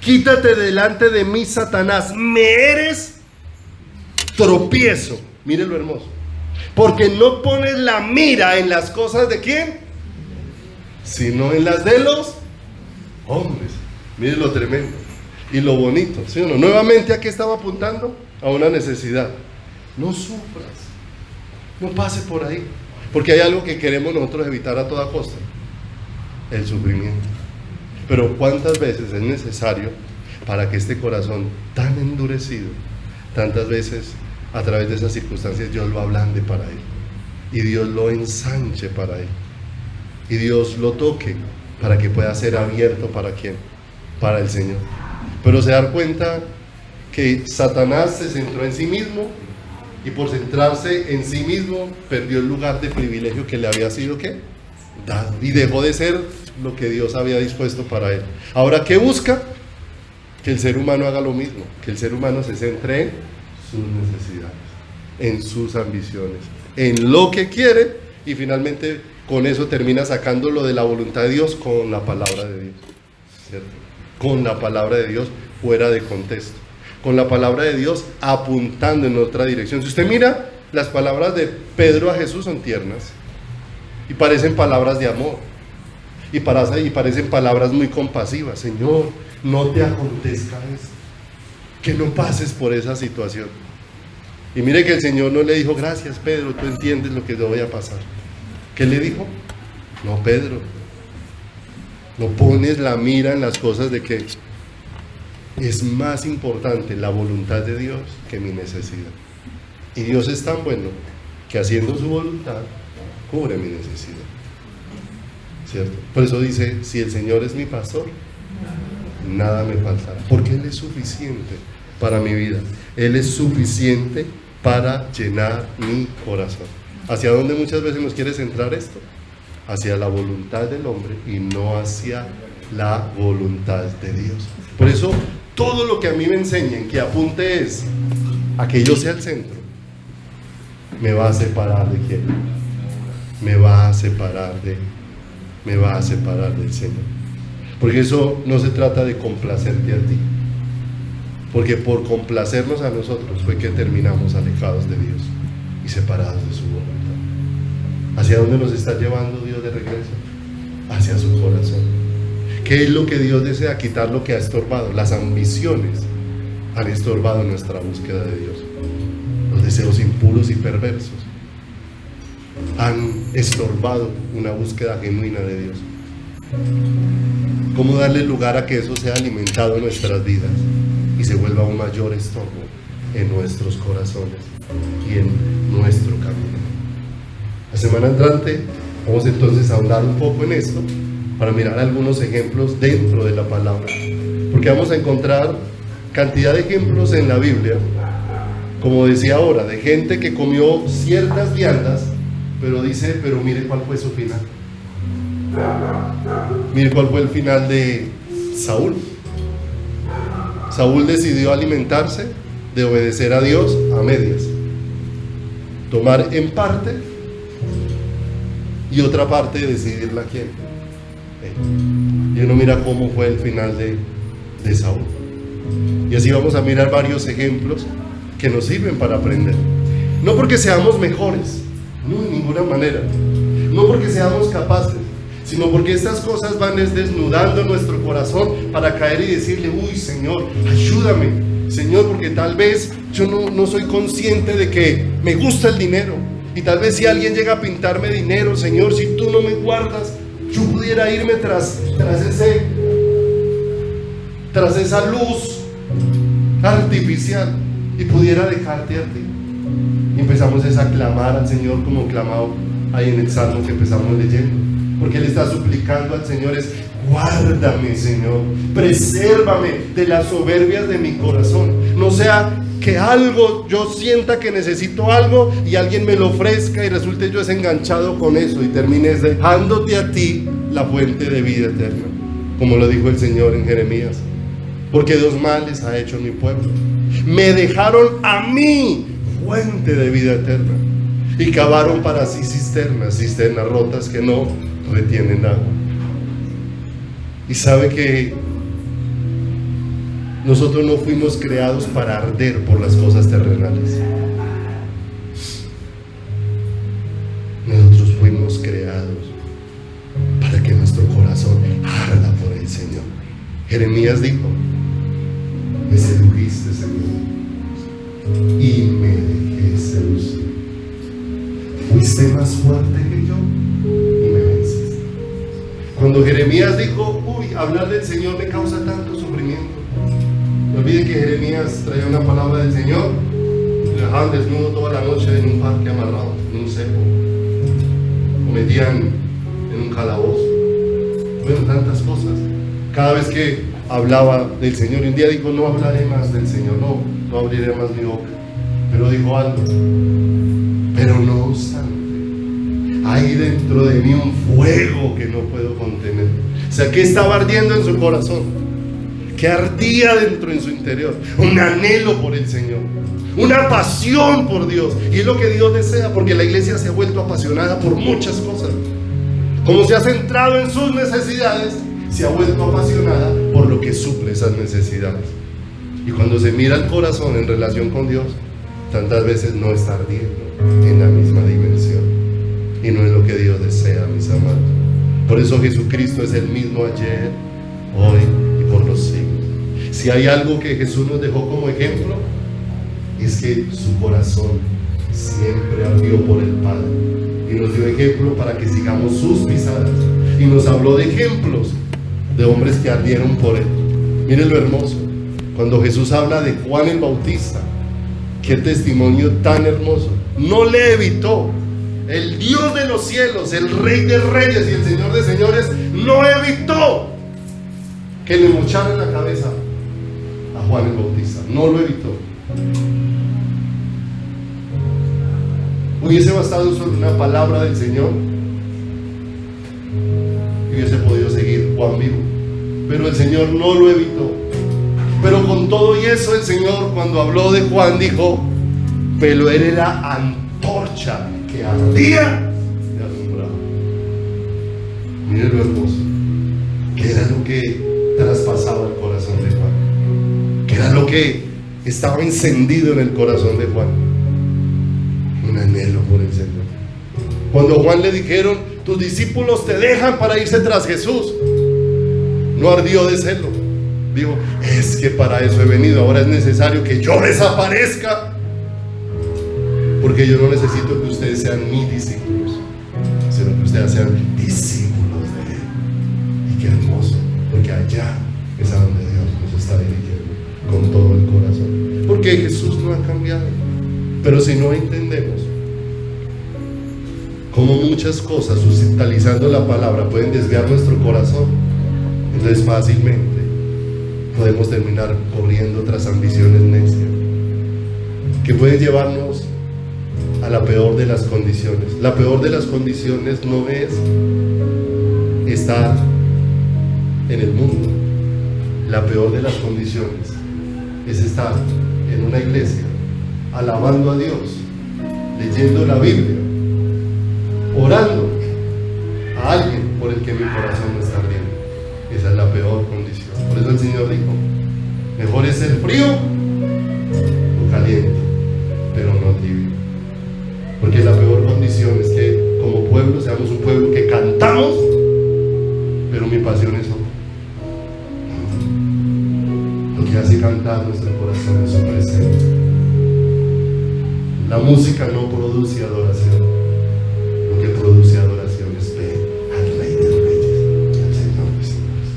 Quítate delante de mí, Satanás, me eres tropiezo. Mire lo hermoso. Porque no pones la mira en las cosas de quién, sino en las de los hombres. Mire lo tremendo y lo bonito, ¿sí o no? Nuevamente, ¿a qué estaba apuntando? A una necesidad. No sufras, no pase por ahí, porque hay algo que queremos nosotros evitar a toda costa: el sufrimiento. Pero ¿cuántas veces es necesario para que este corazón tan endurecido, tantas veces a través de esas circunstancias, Dios lo ablande para él, y Dios lo ensanche para él, y Dios lo toque para que pueda ser abierto para quién? Para el Señor. Pero se dan cuenta que Satanás se centró en sí mismo y por centrarse en sí mismo perdió el lugar de privilegio que le había sido ¿qué? Dado, y dejó de ser lo que Dios había dispuesto para él. Ahora, ¿qué busca? Que el ser humano haga lo mismo, que el ser humano se centre en sus necesidades, en sus ambiciones, en lo que quiere, y finalmente con eso termina sacándolo de la voluntad de Dios con la palabra de Dios, ¿cierto? Con la palabra de Dios fuera de contexto, con la palabra de Dios apuntando en otra dirección. Si usted mira, las palabras de Pedro a Jesús son tiernas y parecen palabras de amor y parecen palabras muy compasivas. Señor, no te acontezca eso, que no pases por esa situación. Y mire que el Señor no le dijo, gracias Pedro, tú entiendes lo que te voy a pasar. ¿Qué le dijo? No, Pedro, no pones la mira en las cosas de que es más importante la voluntad de Dios que mi necesidad. Y Dios es tan bueno que haciendo su voluntad cubre mi necesidad, ¿cierto? Por eso dice, si el Señor es mi pastor, nada me faltará, porque Él es suficiente para mi vida. Él es suficiente para llenar mi corazón. ¿Hacia dónde muchas veces nos quiere centrar esto? Hacia la voluntad del hombre y no hacia la voluntad de Dios. Por eso todo lo que a mí me enseñen que apunte es a que yo sea el centro, me va a separar de quién, me va a separar del Señor. Porque eso no se trata de complacerte a ti, porque por complacernos a nosotros fue que terminamos alejados de Dios y separados de su voluntad. ¿Hacia dónde nos está llevando Dios de regreso? Hacia su corazón. ¿Qué es lo que Dios desea? Quitar lo que ha estorbado. Las ambiciones han estorbado nuestra búsqueda de Dios. Los deseos impuros y perversos han estorbado una búsqueda genuina de Dios. ¿Cómo darle lugar a que eso sea alimentado en nuestras vidas y se vuelva un mayor estorbo en nuestros corazones y en nuestro camino? La semana entrante vamos entonces a ahondar un poco en esto para mirar algunos ejemplos dentro de la palabra, porque vamos a encontrar cantidad de ejemplos en la Biblia, como decía ahora, de gente que comió ciertas viandas, pero dice, pero mire cuál fue su final. Mire cuál fue el final de Saúl. Saúl decidió alimentarse, de obedecer a Dios a medias, tomar en parte y otra parte decidirla a quién. Y uno mira cómo fue el final de Saúl. Y así vamos a mirar varios ejemplos que nos sirven para aprender. No porque seamos mejores, no, de ninguna manera. No porque seamos capaces, sino porque estas cosas van desnudando nuestro corazón para caer y decirle, uy Señor, ayúdame, Señor, porque tal vez yo no soy consciente de que me gusta el dinero, y tal vez si alguien llega a pintarme dinero, Señor, si tú no me guardas, yo pudiera irme tras esa luz artificial y pudiera dejarte a ti. Y empezamos a clamar al Señor como clamado ahí en el Salmo que empezamos leyendo, porque Él está suplicando al Señor es, guárdame Señor, presérvame de las soberbias de mi corazón, no sea que algo, yo sienta que necesito algo y alguien me lo ofrezca y resulte yo desenganchado con eso y termines dejándote a ti la fuente de vida eterna, como lo dijo el Señor en Jeremías, porque dos males ha hecho mi pueblo, me dejaron a mí fuente de vida eterna y cavaron para sí cisternas rotas que no retienen agua. Y sabe que nosotros no fuimos creados para arder por las cosas terrenales. Nosotros fuimos creados para que nuestro corazón arda por el Señor. Jeremías dijo, me sedujiste, Señor, y me dejé seducir. Fuiste más fuerte que yo y me venciste. Cuando Jeremías dijo, uy, hablar del Señor me causa tanto sufrimiento. No olvide que Jeremías traía una palabra del Señor, lo dejaban desnudo toda la noche en un parque amarrado, en un cepo, lo metían en un calabozo, bueno, tantas cosas. cada vez que hablaba del Señor, y un día dijo: no hablaré más del Señor, no abriré más mi boca. Pero dijo algo: pero no obstante, hay dentro de mí un fuego que no puedo contener. O sea, ¿qué estaba ardiendo en su corazón? ¿Qué ardía dentro en su interior? Un anhelo por el Señor, una pasión por Dios. Y es lo que Dios desea, porque la iglesia se ha vuelto apasionada por muchas cosas. Como se ha centrado en sus necesidades, se ha vuelto apasionada por lo que suple esas necesidades. Y cuando se mira el corazón en relación con Dios, tantas veces no está ardiendo en la misma dimensión. Y no es lo que Dios desea, mis amados. Por eso Jesucristo es el mismo ayer, hoy y por los siglos. Si hay algo que Jesús nos dejó como ejemplo, es que su corazón siempre ardió por el Padre. Y nos dio ejemplo para que sigamos sus pisadas. Y nos habló de ejemplos de hombres que ardieron por Él. Miren lo hermoso. Cuando Jesús habla de Juan el Bautista, qué testimonio tan hermoso. No le evitó. El Dios de los cielos, el Rey de reyes y el Señor de señores, no evitó que le mocharan la cabeza a Juan el Bautista. No lo evitó. Hubiese bastado solo una palabra del Señor y hubiese podido seguir Juan vivo. Pero el Señor no lo evitó. Pero con todo y eso, el Señor, cuando habló de Juan, dijo: pero él era antorcha que ardía y alumbraba. Miren lo hermoso. ¿Qué era lo que traspasaba el corazón de Juan? ¿Qué era lo que estaba encendido en el corazón de Juan? Un anhelo por el Señor. Cuando a Juan le dijeron: tus discípulos te dejan para irse tras Jesús, no ardió de celo. Dijo: es que para eso he venido. Ahora es necesario que yo desaparezca, porque yo no necesito que ustedes sean mis discípulos, sino que ustedes sean discípulos de Él. Y qué hermoso, porque allá es a donde Dios nos está dirigiendo con todo el corazón, porque Jesús no ha cambiado. Pero si no entendemos cómo muchas cosas, utilizando la palabra, pueden desviar nuestro corazón, entonces fácilmente podemos terminar corriendo tras ambiciones necias que pueden llevarnos a la peor de las condiciones. La peor de las condiciones no es estar en el mundo. La peor de las condiciones es estar en una iglesia alabando a Dios, leyendo la Biblia, orando a alguien por el que mi corazón no está ardiendo. Esa es la peor condición. Por eso el Señor dijo: mejor es ser frío o caliente, pero no tibio. Porque la peor condición es que como pueblo seamos un pueblo que cantamos, pero mi pasión es otra. Lo que hace cantar nuestro corazón es su presencia. La música no produce adoración. Lo que produce adoración es ver al Rey de Reyes, al Señor de Señores.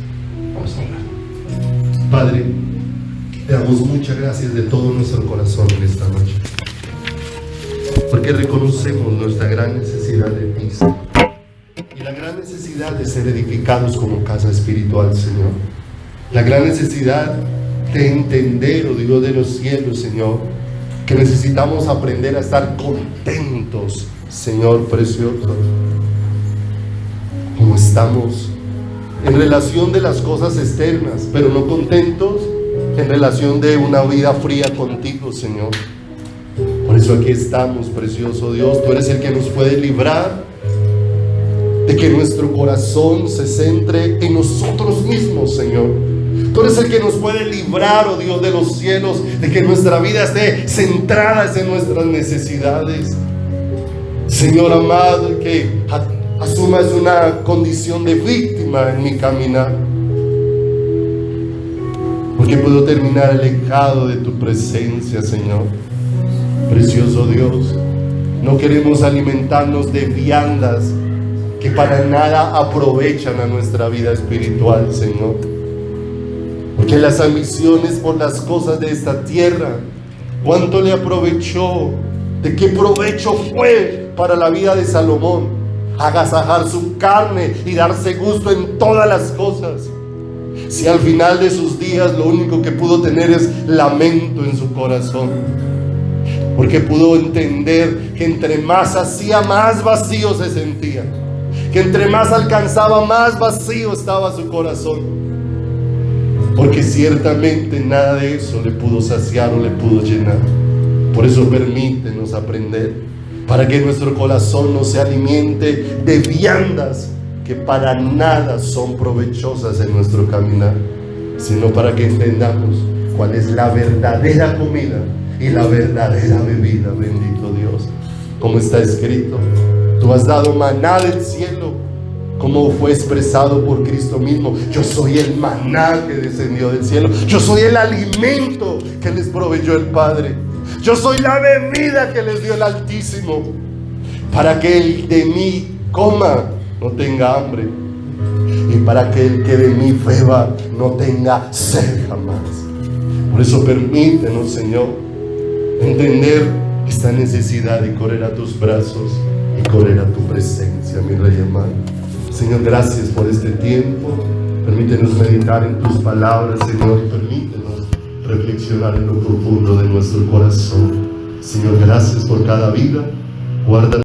Vamos a orar. Padre, te damos muchas gracias de todo nuestro corazón en esta noche, porque reconocemos nuestra gran necesidad de ti, Señor, y la gran necesidad de ser edificados como casa espiritual, Señor. La gran necesidad de entender, oh Dios de los cielos, Señor, que necesitamos aprender a estar contentos, Señor precioso, como estamos en relación de las cosas externas, pero no contentos en relación de una vida fría contigo, Señor. Por eso aquí estamos, precioso Dios. Tú eres el que nos puede librar de que nuestro corazón se centre en nosotros mismos, Señor. Tú eres el que nos puede librar, oh Dios de los cielos, de que nuestra vida esté centrada en nuestras necesidades. Señor amado, que asumas una condición de víctima en mi caminar, porque puedo terminar alejado de tu presencia, Señor. Precioso Dios, no queremos alimentarnos de viandas que para nada aprovechan a nuestra vida espiritual, Señor. Porque las ambiciones por las cosas de esta tierra, ¿cuánto le aprovechó? ¿De qué provecho fue para la vida de Salomón? Agasajar su carne y darse gusto en todas las cosas. Si al final de sus días lo único que pudo tener es lamento en su corazón, porque pudo entender que entre más hacía, más vacío se sentía, que entre más alcanzaba, más vacío estaba su corazón, porque ciertamente nada de eso le pudo saciar o le pudo llenar. Por eso permítenos aprender, para que nuestro corazón no se alimente de viandas que para nada son provechosas en nuestro caminar, sino para que entendamos cuál es la verdadera comida y la verdadera bebida. Bendito Dios, como está escrito: tú has dado maná del cielo, como fue expresado por Cristo mismo. Yo soy el maná que descendió del cielo, yo soy el alimento que les proveyó el Padre, yo soy la bebida que les dio el Altísimo, para que el de mí coma no tenga hambre, y para que el que de mí beba no tenga sed jamás. Por eso permítenos, Señor, entender esta necesidad de correr a tus brazos y correr a tu presencia, mi Rey amado. Señor, gracias por este tiempo. Permítenos meditar en tus palabras, Señor, y permítenos reflexionar en lo profundo de nuestro corazón. Señor, gracias por cada vida. Guarda